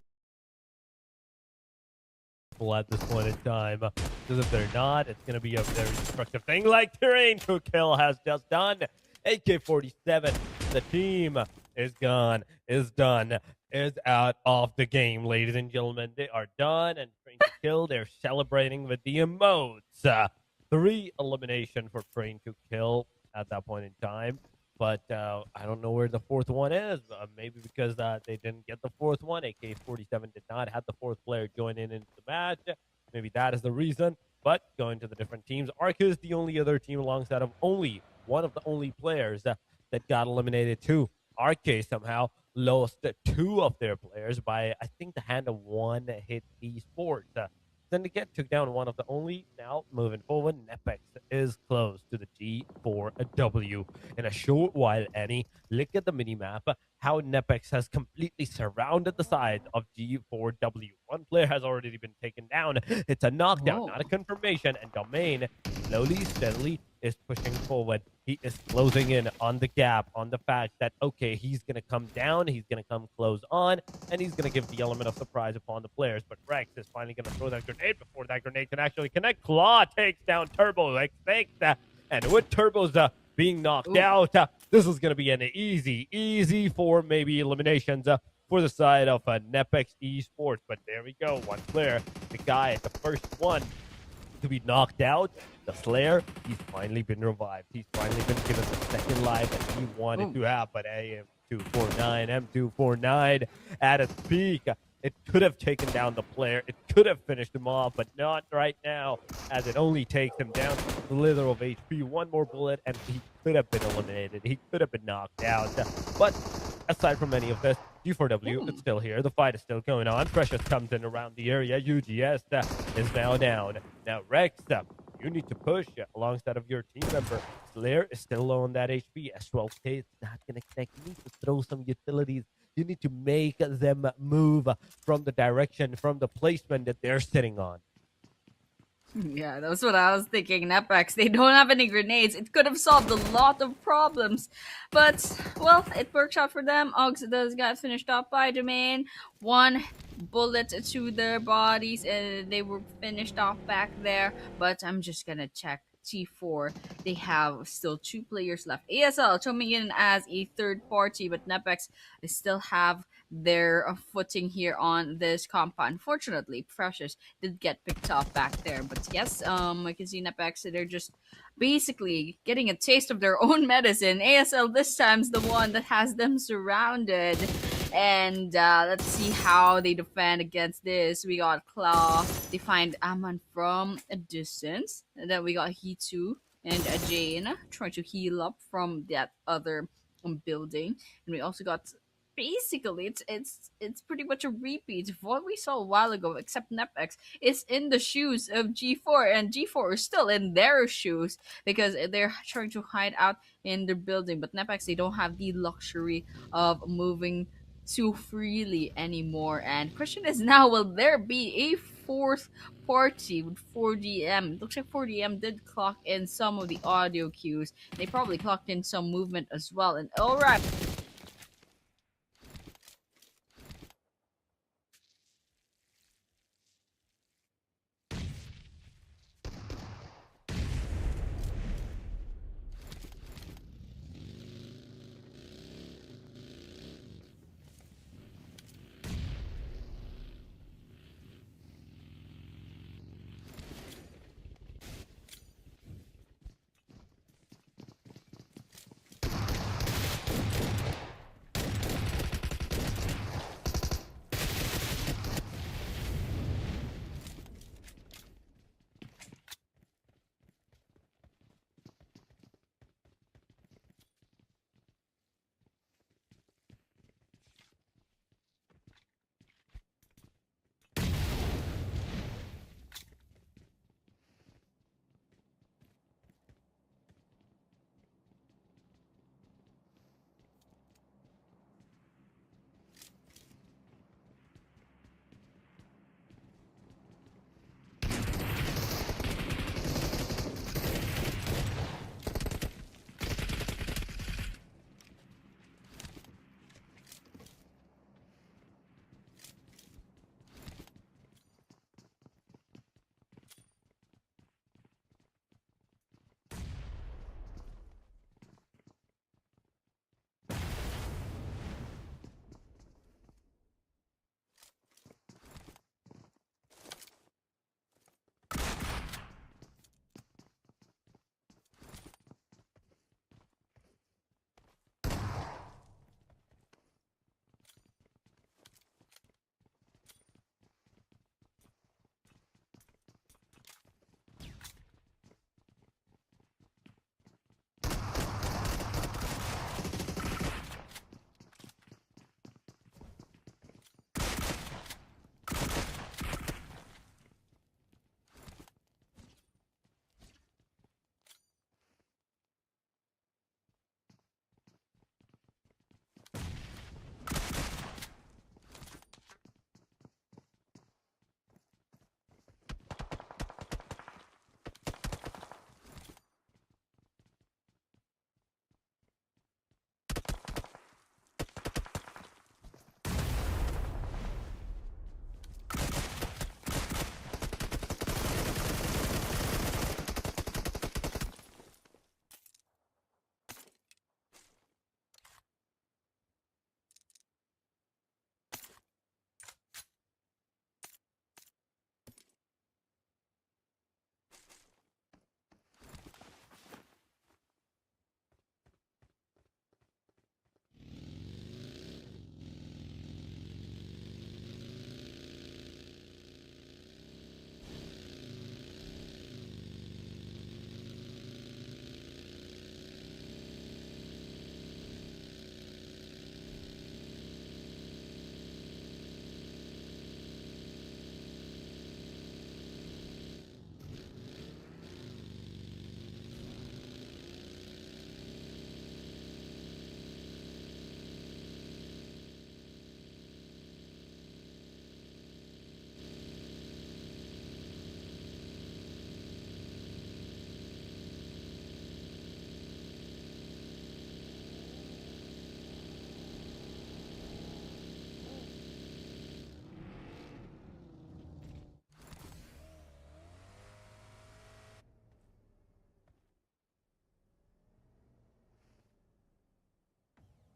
careful at this point in time. Because if they're not, it's going to be a very destructive thing like Terrain to Kill has just done. AK-47, the team is gone, is done, is out of the game, ladies and gentlemen. They are done, and Train to Kill, they're celebrating with the emotes. 3 elimination for Train to Kill at that point in time. But I don't know where the fourth one is. Maybe because they didn't get the fourth one. AK-47 did not have the fourth player join in into the match. Maybe that is the reason. But going to the different teams, Ark is the only other team alongside of only one of the only players that got eliminated too. RK somehow lost 2 of their players by, I think, the hand of one hit esports. Syndicate took down one of the only. Now, moving forward, Nepex is close to the G4W. In a short while, Annie, look at the minimap, how Nepex has completely surrounded the sides of G4W. One player has already been taken down. It's a knockdown, Oh. not a confirmation, and Domain slowly, steadily is pushing forward. He is closing in on the gap, on the fact that, okay, he's going to come down, he's going to come close on, and he's going to give the element of surprise upon the players. But Rex is finally going to throw that grenade before that grenade can actually connect. Claw takes down Turbo. Like, thanks. And with Turbo's being knocked Ooh. out, this is going to be an easy 4 maybe eliminations for the side of Nepex Esports. But there we go. One player, the guy, the first one to be knocked out, the Slayer, he's finally been revived. He's finally been given the second life that he wanted to have. But M249 at its peak, it could have taken down the player. It could have finished him off, but not right now, as it only takes him down a slither of HP. One more bullet, and he could have been eliminated. He could have been knocked out. But aside from any of this, G4W is still here. The fight is still going on. Precious comes in around the area. UGS is now down. Now, Rex, you need to push alongside of your team member. Slayer is still low on that HP. S12K is not going to connect. You need to throw some utilities. You need to make them move from the direction, from the placement that they're sitting on. Yeah, that's what I was thinking. Nepex, they don't have any grenades. It could have solved a lot of problems. But, well, it works out for them. Ogs does get finished off by Domain. 1 bullet to their bodies, and they were finished off back there. But I'm just gonna check T4. They have still 2 players left. ASL coming in as a third party, but Nepex they still have their footing here on this compound. Unfortunately, Precious did get picked off back there. But yes, I can see Nepex, they're just basically getting a taste of their own medicine. ASL this time's the one that has them surrounded. And let's see how they defend against this. We got Claw. They find Aman from a distance. And then we got Hitu and Jane trying to heal up from that other building. And we also got basically it's pretty much a repeat of what we saw a while ago, except Nepex is in the shoes of G4, and G4 is still in their shoes because they're trying to hide out in the building. But Nepex, they don't have the luxury of moving too freely anymore. And question is now, will there be a fourth party with 4DM? It looks like 4DM did clock in some of the audio cues. They probably clocked in some movement as well. And alright,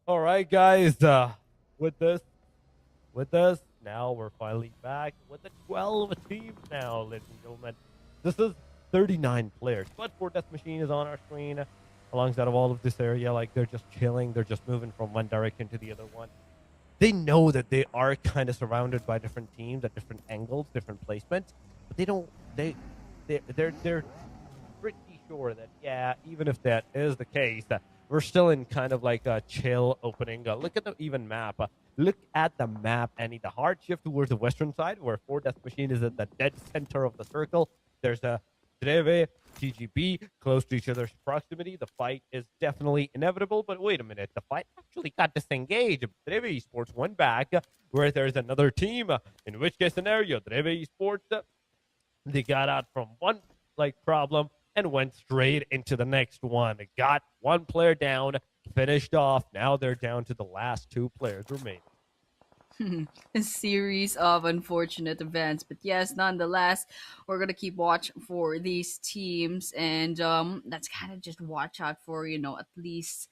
All right, guys. With this, with us, now we're finally back with the 12 teams now, ladies and gentlemen. This is 39 players, but for Death Machine is on our screen alongside of all of this area. Like they're just chilling, they're just moving from one direction to the other one. They know that they are kind of surrounded by different teams at different angles, different placements, but they don't. They're pretty sure that yeah, even if that is the case, that we're still in kind of like a chill opening. Look at the even map. Look at the map, Annie. The hard shift towards the western side, where Ford Death Machine is at the dead center of the circle. There's a Dreve, TGB close to each other's proximity. The fight is definitely inevitable, but wait a minute. The fight actually got disengaged. Dreve Esports went back where there's another team. In which case scenario, Dreve Esports, they got out from one like problem and went straight into the next one. They got one player down, finished off. Now they're down to the last two players remaining. A series of unfortunate events, but yes, nonetheless, we're gonna keep watch for these teams, and let's kind of just watch out for at least,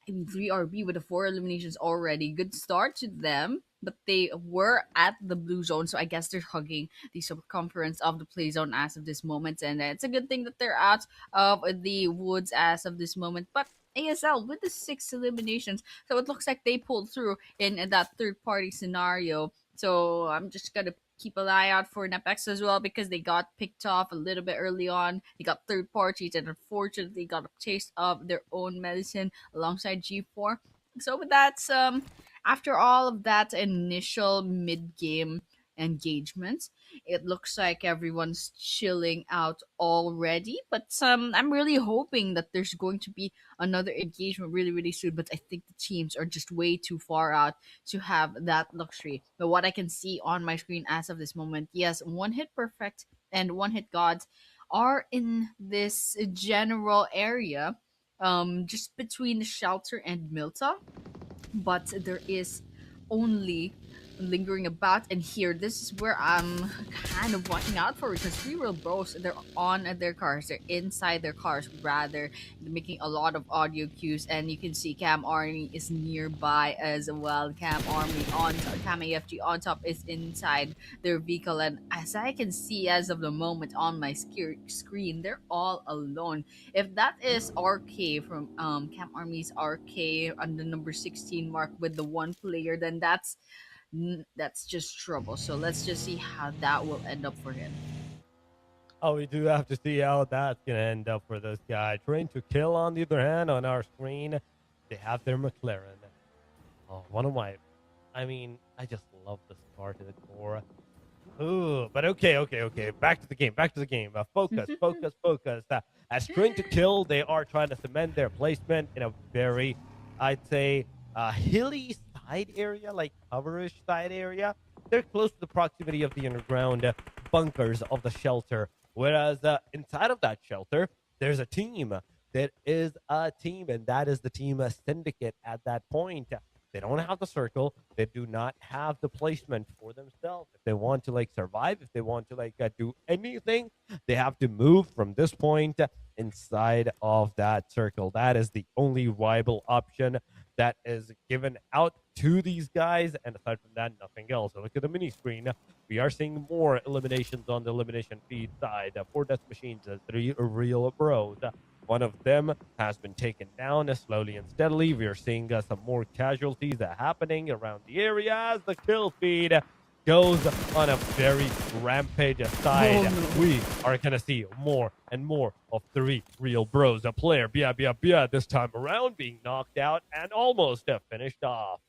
I mean, 3RB with the four eliminations already. Good start to them, but they were at the blue zone, so I guess they're hugging the circumference of the play zone as of this moment. And it's a good thing that they're out of the woods as of this moment. But ASL with the six eliminations, so it looks like they pulled through in that third party scenario. So I'm just gonna keep an eye out for Nepex as well because they got picked off a little bit early on. They got third parties and unfortunately got a taste of their own medicine alongside G4. So with that, after all of that initial mid-game engagement, it looks like everyone's chilling out already. But I'm really hoping that there's going to be another engagement really, really soon. But I think the teams are just way too far out to have that luxury. But what I can see on my screen as of this moment, yes, one hit perfect and one hit gods are in this general area, just between the shelter and Milta, but there is only lingering about. And here, this is where I'm kind of watching out for because three real bros, they're on their cars, they're inside their cars rather, making a lot of audio cues. And you can see Cam Army is nearby as well. Cam AFG on top is inside their vehicle, and as I can see as of the moment on my screen, they're all alone. If that is RK from Camp Army's RK on the number 16 mark with the one player, then that's just trouble. So let's just see how that will end up for him. Oh, we do have to see how that's gonna end up for this guy. Train to Kill, on the other hand, on our screen, they have their McLaren. Oh, one of my, I mean, I just love this car to the core. Ooh, but okay. Back to the game. Back to the game. Focus, focus, focus. As Train to Kill, they are trying to cement their placement in a very, I'd say, hilly side area, like coverish side area. They're close to the proximity of the underground bunkers of the shelter. Whereas inside of that shelter, there's a team. There is a team, and that is the team Syndicate at that point. They don't have the circle. They do not have the placement for themselves. If they want to like survive, if they want to like do anything, they have to move from this point inside of that circle. That is the only viable option that is given out to these guys. And aside from that, nothing else. So look at the mini screen. We are seeing more eliminations on the elimination feed side. Four Death Machines, three real bros. One of them has been taken down slowly and steadily. We are seeing some more casualties happening around the area as the kill feed goes on a very rampage side. Oh no. We are going to see more and more of three real bros. A player, this time around, being knocked out and almost finished off.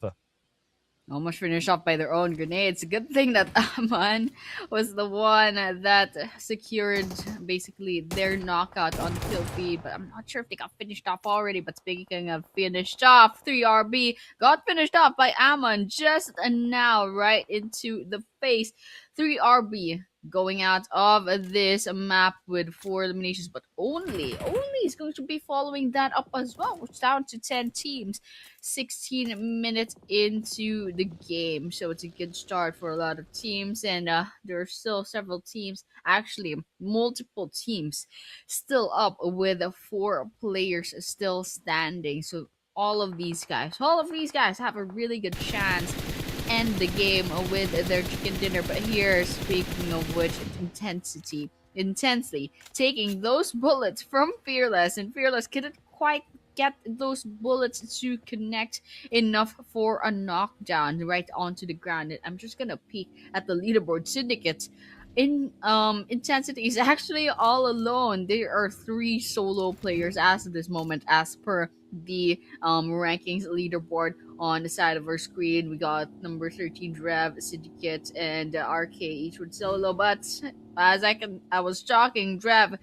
Almost finished off by their own grenades. Good thing that Aman was the one that secured basically their knockout on the kill feed, but I'm not sure if they got finished off already. But speaking of finished off, 3RB got finished off by Aman just now, right into the face. 3RB going out of this map with four eliminations, but only is going to be following that up as well. It's down to 10 teams, 16 minutes into the game. So it's a good start for a lot of teams, and there are still several teams, actually multiple teams, still up with four players still standing. So all of these guys. All of these guys have a really good chance end the game with their chicken dinner. But here, speaking of which, intensely taking those bullets from Fearless, and Fearless couldn't quite get those bullets to connect enough for a knockdown right onto the ground. And I'm just gonna peek at the leaderboard. Syndicate in intensity is actually all alone. There are 3 solo players as of this moment, as per the rankings leaderboard on the side of our screen. We got number 13 Rev, Syndicate, and RK each with solo. But as I was talking, Rev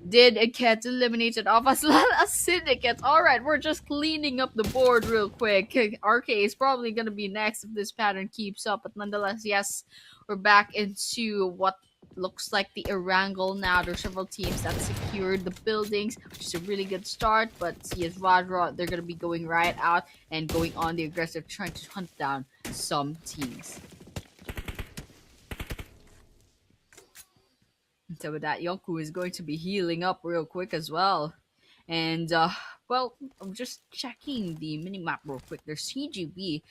did get eliminated off as well as Syndicate. Alright, we're just cleaning up the board real quick. RK is probably gonna be next if this pattern keeps up, but nonetheless, yes, we're back into what looks like the Erangel now. There's several teams that secured the buildings, which is a really good start, but CS Vajra, they're going to be going right out and going on the aggressive, trying to hunt down some teams. So with that, Yonku is going to be healing up real quick as well. And, well, I'm just checking the minimap real quick. There's CGB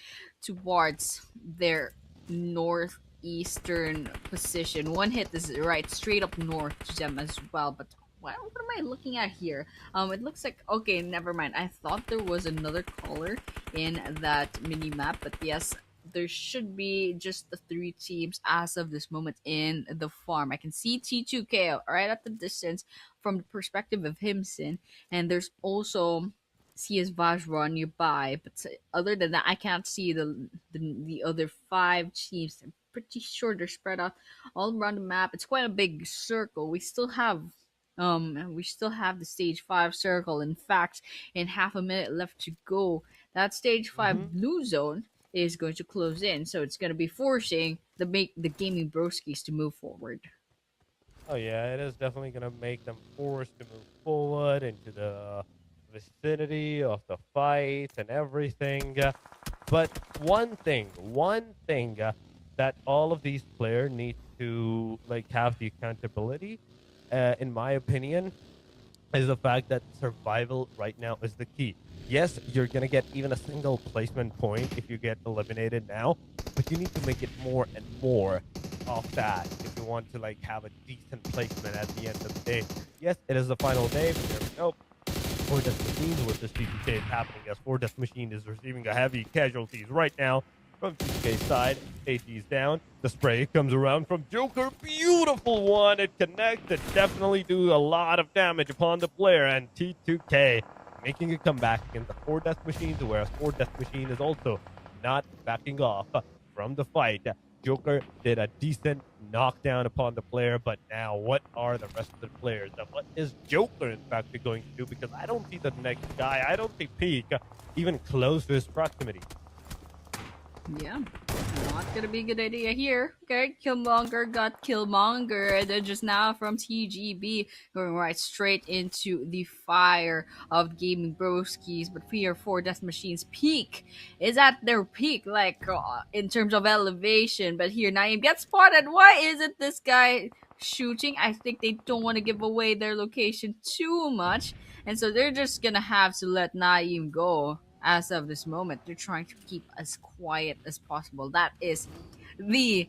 towards their northeastern position. One hit is right straight up north to them as well. But what am I looking at here? It looks like, okay, never mind. I thought there was another color in that minimap, but yes, there should be just the 3 teams as of this moment in the farm. I can see T2K right at the distance from the perspective of Himson, and there's also CS Vajra nearby. But other than that, I can't see the other 5 teams. I'm pretty sure they're spread out all around the map. It's quite a big circle. We still have the stage 5 circle. In fact, in half a minute left to go, that stage 5 blue zone is going to close in, so it's going to be forcing the gaming broskies to move forward. Oh yeah, it is definitely going to make them forced to move forward into the vicinity of the fight and everything. But one thing that all of these players need to have the accountability, in my opinion, is the fact that survival right now is the key. Yes, you're going to get even a single placement point if you get eliminated now, but you need to make it more and more of that if you want to have a decent placement at the end of the day. Yes, it is the final day, but there we go. 4 Death Machines with this T2K is happening as 4 Death Machine is receiving a heavy casualties right now from T2K's side. AT's down. The spray comes around from Joker. Beautiful one. It connects. It definitely do a lot of damage upon the player, and T2K making a comeback against the 4 Death Machines, whereas 4 Death Machine is also not backing off from the fight. Joker did a decent knockdown upon the player, but now what are the rest of the players? And what is Joker, in fact, going to do? Because I don't see the next guy, I don't see Peak even close to his proximity. Yeah, not gonna be a good idea here. Okay, Killmonger got Killmonger just now from TGB, going right straight into the fire of gaming broskies. But here, 4 Death Machines peak is at their peak, in terms of elevation. But here, Naeem gets spotted. Why isn't this guy shooting? I think they don't want to give away their location too much, and so they're just gonna have to let Naeem go. As of this moment, they're trying to keep as quiet as possible. That is the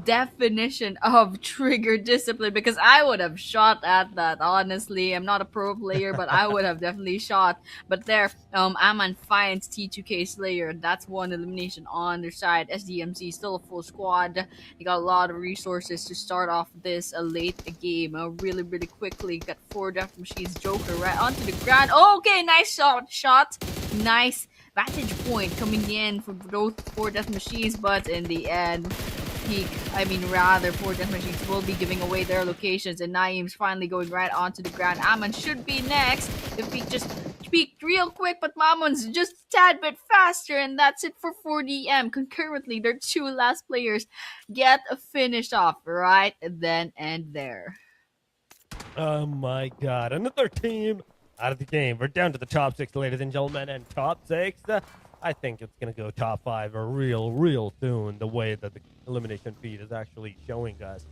definition of trigger discipline, because I would have shot at that. Honestly, I'm not a pro player, but I would have definitely shot. But there, Aman finds T2K Slayer. That's 1 elimination on their side. SDMC still a full squad. They got a lot of resources to start off this late game really quickly. Got 4 Death Machines Joker right onto the ground. Okay, nice shot. Nice vantage point coming in for both 4 Death Machines, but in the end, 4 Death Machines will be giving away their locations, and Naeem's finally going right onto the ground. Aman should be next if he just peeked real quick, but Mamon's just a tad bit faster, and that's it for 4DM. Concurrently, their 2 last players get finished off right then and there. Oh my god, another team out of the game. We're down to the top 6, ladies and gentlemen, and top 6, I think it's going to go top 5 real soon, the way that the elimination feed is actually showing us.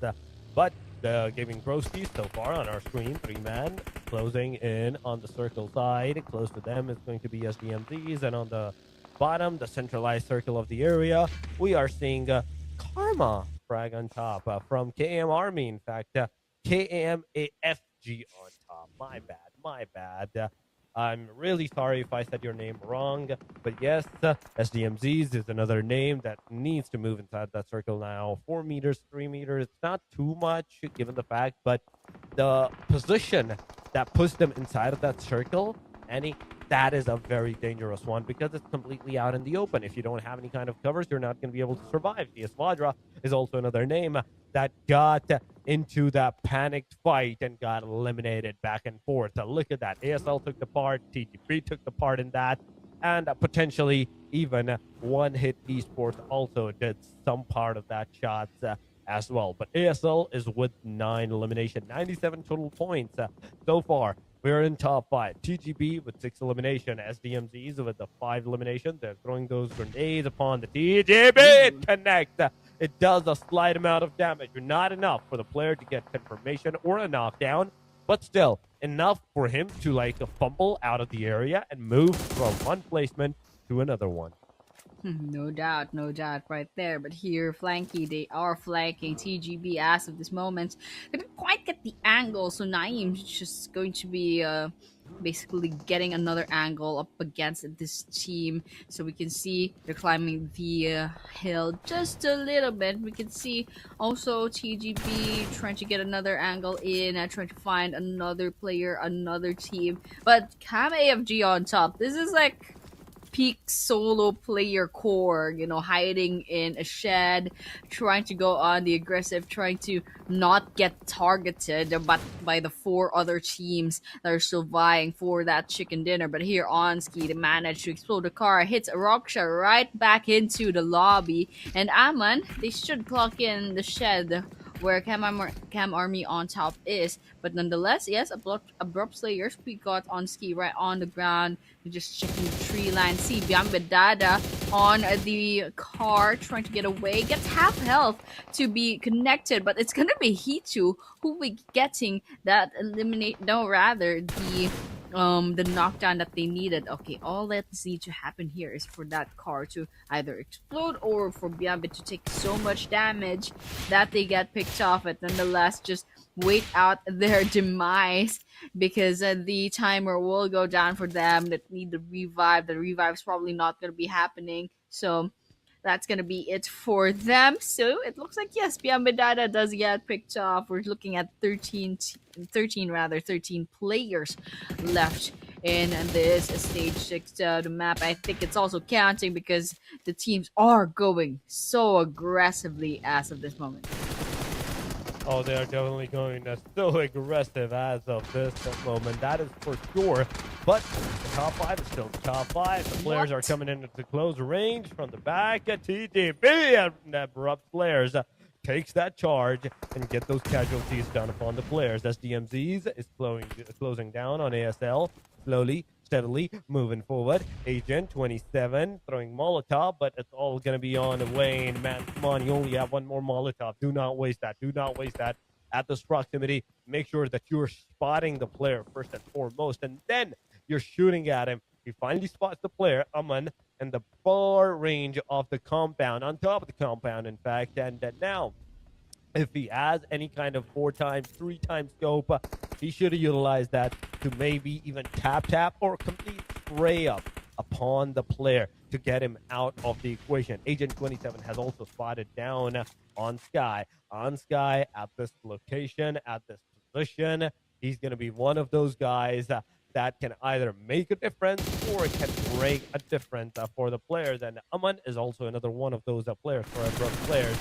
But the gaming broskies so far on our screen. 3-man closing in on the circle side. Close to them is going to be SDMZs, and on the bottom, the centralized circle of the area, we are seeing Karma frag on top from KAM Army. In fact, KAMAFG on top. My bad, my bad. I'm really sorry if I said your name wrong, but yes, SDMZs is another name that needs to move inside that circle now. 4 meters, 3 meters, it's not too much given the fact, but the position that puts them inside of that circle, that is a very dangerous one because it's completely out in the open. If you don't have any kind of covers, you're not going to be able to survive. The Esvadra is also another name that got into that panicked fight and got eliminated back and forth. Look at that. ASL took the part, TGP took the part in that, and potentially even One Hit Esports also did some part of that shot as well. But ASL is with 9 elimination, 97 total points so far. We're in top 5. TGB with 6 elimination. SDMZs with the 5 elimination. They're throwing those grenades upon the TGB. It connects. It does a slight amount of damage. Not enough for the player to get confirmation or a knockdown, but still enough for him to like fumble out of the area and move from one placement to another one. No doubt, right there. But here, Flanky, they are flanking TGB as of this moment. They didn't quite get the angle, so Naeem's just going to be basically getting another angle up against this team. So we can see they're climbing the hill just a little bit. We can see also TGB trying to get another angle in, trying to find another player, another team. But Cam AFG on top. This is like peak solo player core, hiding in a shed, trying to go on the aggressive, trying to not get targeted but by the 4 other teams that are still vying for that chicken dinner. But here on Ski, they managed to explode the car, hits a rock shot right back into the lobby, and Aman, they should clock in the shed where Cam Army on top is. But nonetheless, yes, abrupt slayers we got on Ski right on the ground. We're just checking the tree line. See Biambedada on the car trying to get away. Gets half health to be connected, but it's gonna be Hitu who will be getting that the knockdown that they needed. Okay, all that needs to happen here is for that car to either explode or for Biambit to take so much damage that they get picked off. But nonetheless, just wait out their demise because the timer will go down for them that need the revive. The revive's probably not going to be happening. So that's going to be it for them. So it looks like, yes, Biambedada does get picked off. We're looking at 13 players left in this stage 6 the map. I think it's also counting because the teams are going so aggressively as of this moment. Oh, they are definitely going so aggressive as of this moment. That is for sure. But the top 5 is still the top 5. The players are coming into close range from the back. TDB and abrupt players takes that charge and get those casualties down upon the players. SDMZs is closing down on ASL. Slowly, steadily moving forward. Agent 27 throwing Molotov, but it's all going to be on Wayne. Man, come on, you only have one more Molotov. Do not waste that. Do not waste that. At this proximity, make sure that you're spotting the player first and foremost, and then you're shooting at him. He finally spots the player, Aman, and the far range of the compound, on top of the compound, in fact, and now if he has any kind of 4x, 3x scope, he should have utilized that to maybe even tap or complete spray up upon the player to get him out of the equation. Agent 27 has also spotted down on Sky at this location, at this position. He's going to be one of those guys that can either make a difference or can break a difference for the players. And Aman is also another one of those players, for abrupt players,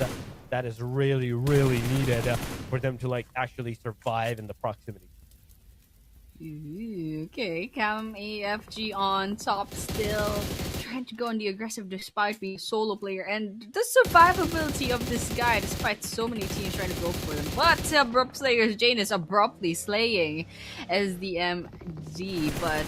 that is really, really needed for them to like actually survive in the proximity. Okay, Cam AFG on top still, trying to go on the aggressive despite being a solo player, and the survivability of this guy despite so many teams trying to go for them. But abrupt players, Jane is abruptly slaying SDMZ, but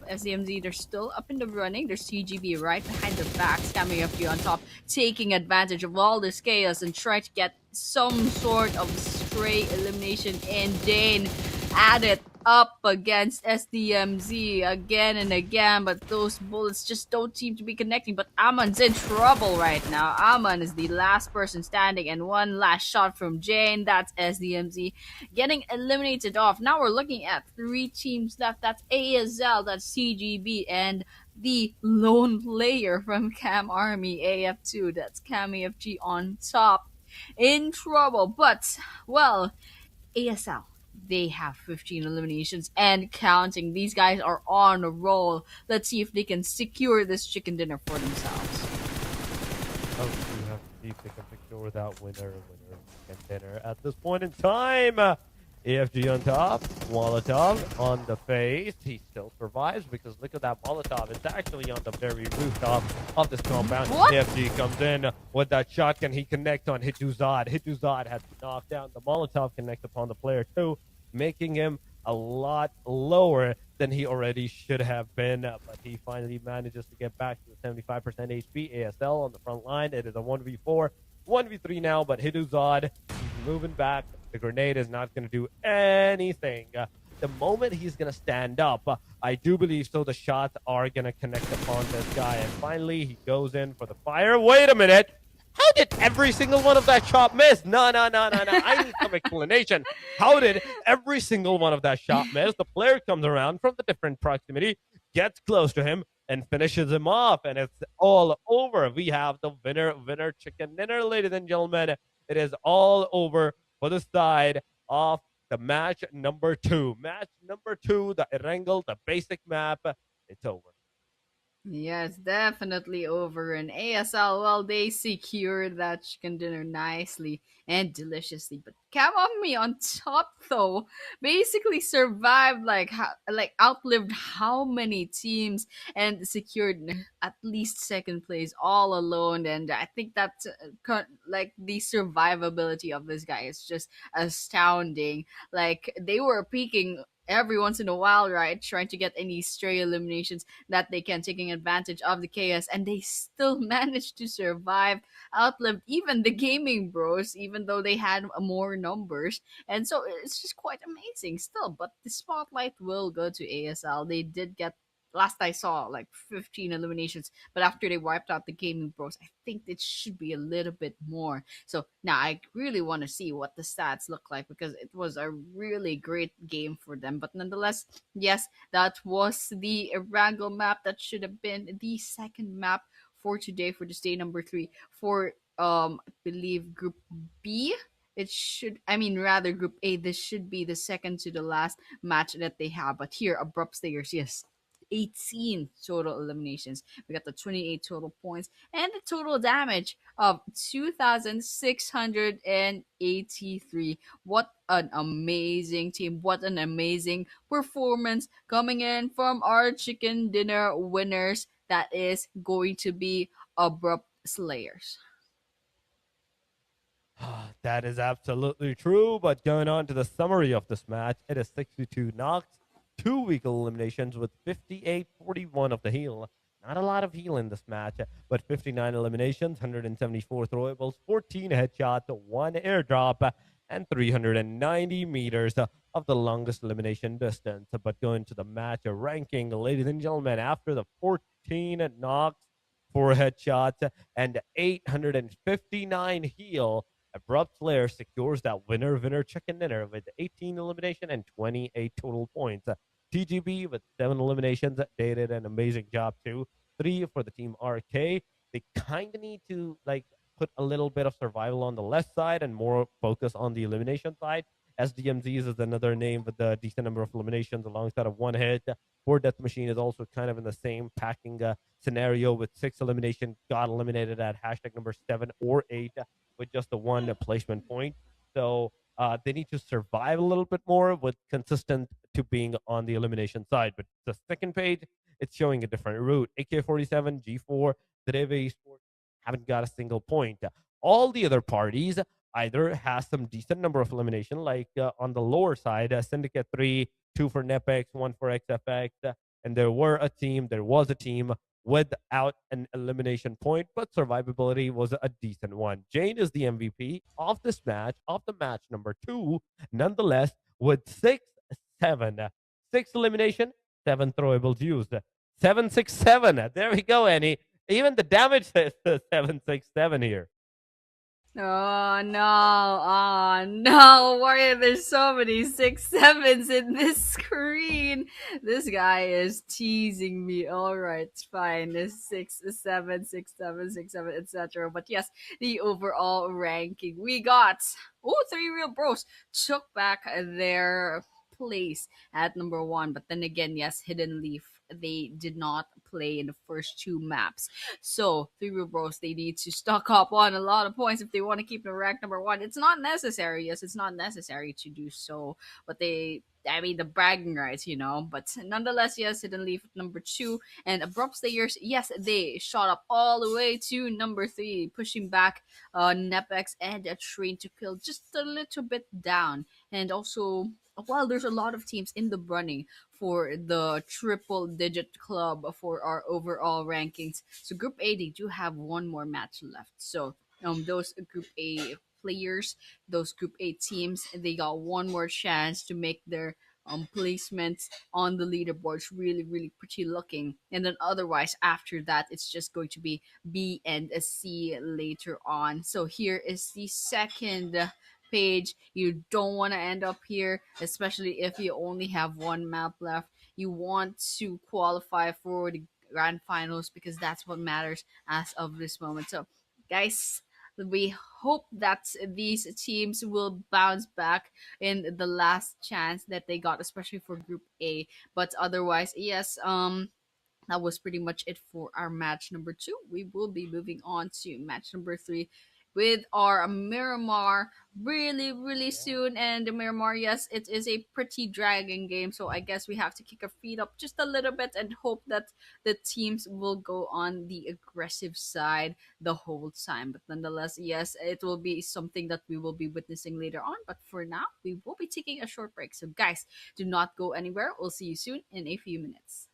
SDMZ, they're still up in the running. There's TGB right behind their backs. Cam AFG on top, taking advantage of all this chaos and trying to get some sort of stray elimination, and Jane added up against SDMZ again and again, but those bullets just don't seem to be connecting. But Amon's in trouble right now. Amon is the last person standing, and one last shot from Jane. That's SDMZ getting eliminated off. Now we're looking at three teams left. That's ASL, that's CGB, and the lone player from Cam Army, AF2. That's Cam AFG on top. In trouble, but, well, ASL, they have 15 eliminations and counting. These guys are on a roll. Let's see if they can secure this chicken dinner for themselves. Oh, we have to see if they can secure that winner, and dinner at this point in time. AFG on top, Molotov on the face. He still survives because look at that Molotov. It's actually on the very rooftop of this compound. What? AFG comes in with that shotgun. He connects on Hituzad. Hituzad has to knock down. The Molotov connects upon the player too, making him a lot lower than he already should have been. But he finally manages to get back to the 75% HP. ASL on the front line. It is a 1v4, 1v3 now, but Hituzad, he's moving back. The grenade is not going to do anything. The moment he's going to stand up, I do believe so. The shots are going to connect upon this guy. And finally, he goes in for the fire. Wait a minute. How did every single one of that shot miss? No. I need some explanation. How did every single one of that shot miss? The player comes around from the different proximity, gets close to him, and finishes him off. And it's all over. We have the winner chicken dinner, ladies and gentlemen. It is all over for the side of the match number 2. Match number 2, the Erangel, the basic map. It's over. Yes, definitely over. And ASL, well, they secured that chicken dinner nicely and deliciously. But Kamami on top, though, basically survived like outlived how many teams and secured at least second place all alone. And I think that's like the survivability of this guy is just astounding. Like they were peaking every once in a while, right? Trying to get any stray eliminations that they can, taking advantage of the chaos, and they still managed to survive, outlived even the gaming bros, even though they had more numbers. And so it's just quite amazing still. But the spotlight will go to ASL. They did get, last I saw, like 15 eliminations, but after they wiped out the gaming bros, I think it should be a little bit more. So now I really want to see what the stats look like because it was a really great game for them. But nonetheless, yes, that was the Erangel map. That should have been the second map for today, for this day number 3 for I believe Group B. It should, I mean, rather Group A. This should be the second to the last match that they have. But here, Abrupt Stayers, yes, 18 total eliminations. We got the 28 total points and the total damage of 2,683. What an amazing team. What an amazing performance coming in from our chicken dinner winners. That is going to be Abrupt Slayers. That is absolutely true. But going on to the summary of this match, it is 62 knocks, 2 weak eliminations with 58-41 of the heal. Not a lot of heal in this match, but 59 eliminations, 174 throwables, 14 headshots, 1 airdrop, and 390 meters of the longest elimination distance. But going to the match ranking, ladies and gentlemen, after the 14 knocks, 4 headshots, and 859 heal, Abrupt Slayer secures that winner chicken dinner with 18 elimination and 28 total points. TGB with 7 eliminations, they did an amazing job too. 3 for the team RK. They kind of need to like put a little bit of survival on the left side and more focus on the elimination side. SDMZs is another name with a decent number of eliminations alongside of 1 hit. 4 Death Machine is also kind of in the same packing scenario with 6 elimination, got eliminated at hashtag number 7 or 8 with just the 1 placement point. So they need to survive a little bit more with consistent to being on the elimination side. But the second page, it's showing a different route. AK-47, G4, Dreve Esports haven't got a single point. All the other parties either has some decent number of elimination, like on the lower side, Syndicate 3, 2 for Nepex, 1 for XFX, and there was a team without an elimination point, but survivability was a decent one. Jane is the MVP of this match, of the match number 2, nonetheless, with 6-7. 6 elimination, 7 throwables used. 7-6-7. There we go, Annie. Even the damage says 7-6-7 here. Oh no, oh no, why are there so many 6 7s in this screen? This guy is teasing me. Alright, it's fine. It's 6 7, 6 7, 6 7, etc. But yes, the overall ranking we got. Oh, three real bros took back their place at number one. But then again, yes, Hidden Leaf. They did not play in the first two maps. So, Three Real Bros, they need to stock up on a lot of points if they want to keep the rank number one. It's not necessary. Yes, it's not necessary to do so. But I mean, the bragging rights, you know. But nonetheless, yes, Hidden Leaf number two. And Abrupt Slayers, yes, they shot up all the way to number three, pushing back Nepex and a Train to Kill just a little bit down. And also, while there's a lot of teams in the running for the triple digit club for our overall rankings. So Group A, they do have one more match left. So those Group A players, those Group A teams, they got one more chance to make their placements on the leaderboards really, really pretty looking. And then otherwise, after that, it's just going to be B and a C later on. So here is the second page. You don't want to end up here, especially if you only have one map left. You want to qualify for the grand finals because that's what matters as of this moment. So, guys, we hope that these teams will bounce back in the last chance that they got, especially for Group A. But otherwise, yes, that was pretty much it for our match number two. We will be moving on to match number three with our Miramar really, really soon. And the Miramar, yes, it is a pretty dragging game. So I guess we have to kick our feet up just a little bit and hope that the teams will go on the aggressive side the whole time. But nonetheless, yes, it will be something that we will be witnessing later on. But for now, we will be taking a short break. So guys, do not go anywhere. We'll see you soon in a few minutes.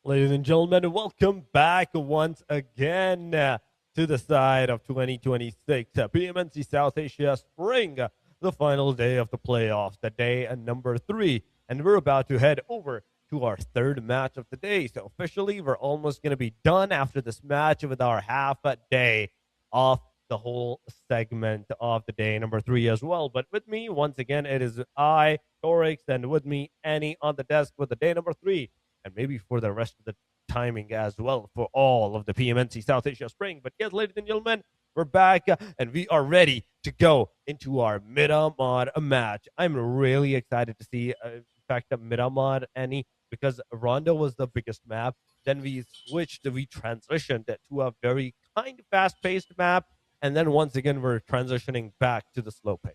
Ladies and gentlemen, welcome back once again to the side of 2026 PMNC South Asia Spring, the final day of the playoffs, the day number 3. And we're about to head over to our third match of the day. So officially, we're almost going to be done after this match with our half a day of the whole segment of the day number 3 as well. But with me, once again, it is I, Torix, and with me, Annie on the desk with the day number 3 and maybe for the rest of the timing as well for all of the PMNC South Asia Spring. But yes, ladies and gentlemen, we're back and we are ready to go into our Miramar match. I'm really excited to see, in fact, the Miramar, Annie, because Rondo was the biggest map. Then we transitioned to a very kind of fast paced map. And then once again, we're transitioning back to the slow pace.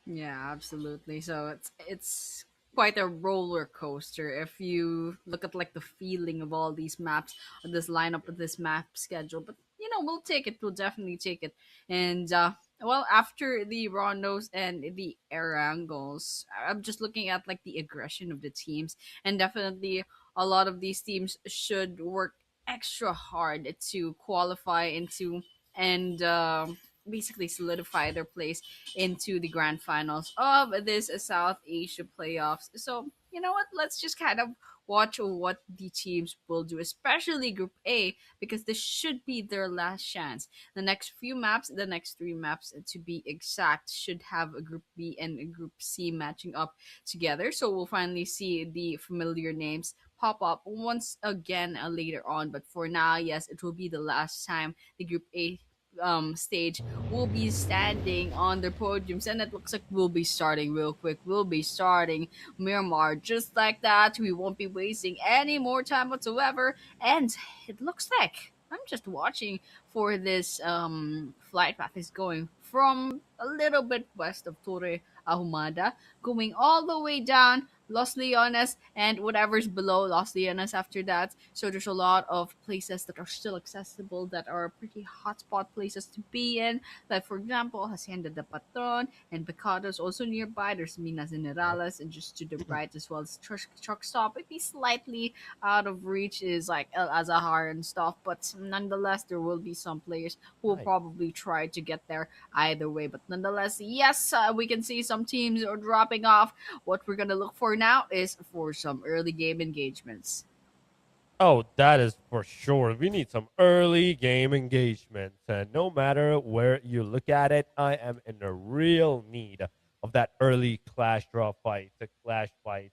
Yeah, absolutely. So it's quite a roller coaster if you look at like the feeling of all these maps, or this lineup of this map schedule. But we'll take it. We'll definitely take it. And well, after the Rondos and the Arangles, I'm just looking at like the aggression of the teams, and definitely a lot of these teams should work extra hard to qualify into and basically solidify their place into the grand finals of this South Asia playoffs. So, you know what? Let's just kind of watch what the teams will do, especially Group A, because this should be their last chance. The next few maps, the next three maps to be exact, should have a Group B and a Group C matching up together. So we'll finally see the familiar names pop up once again later on. But for now, yes, it will be the last time the Group A stage will be standing on their podiums, and it looks like we'll be starting real quick. We'll be starting Miramar just like that. We won't be wasting any more time whatsoever, and it looks like I'm just watching for this flight path is going from a little bit west of Torre Ahumada, going all the way down Los Leones and whatever's below Los Leones after that. So there's a lot of places that are still accessible that are pretty hotspot places to be in. Like for example, Hacienda de Patron and Pecados also nearby. There's Minas Yep. Generales, and just to the right as well as truck stop. Maybe slightly out of reach is like El Azahar and stuff, but nonetheless there will be some players who will Nice. probably try to get there either way. But nonetheless, yes, we can see some teams are dropping off. What we're gonna look for now is for some early game engagements. Oh, that is for sure. We need some early game engagements. And no matter where you look at it, I am in a real need of that early clash draw fight, the clash fight,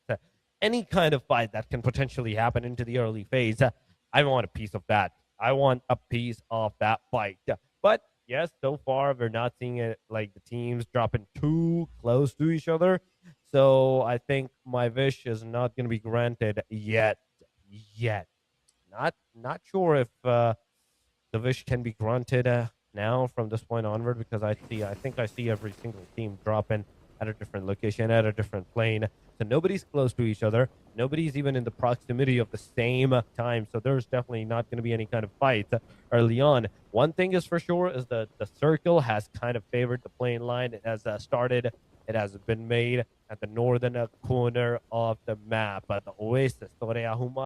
any kind of fight that can potentially happen into the early phase. I want a piece of that. I want a piece of that fight. But yes, so far we're not seeing it like the teams dropping too close to each other. So I think my wish is not going to be granted yet. Yet. Not sure if the wish can be granted now from this point onward because I think I see every single team dropping at a different location at a different plane. So nobody's close to each other. Nobody's even in the proximity of the same time. So there's definitely not going to be any kind of fight early on. One thing is for sure is that the circle has kind of favored the plane line. It has started. It has been made at the northern corner of the map. The Oasis, Torre Ahuma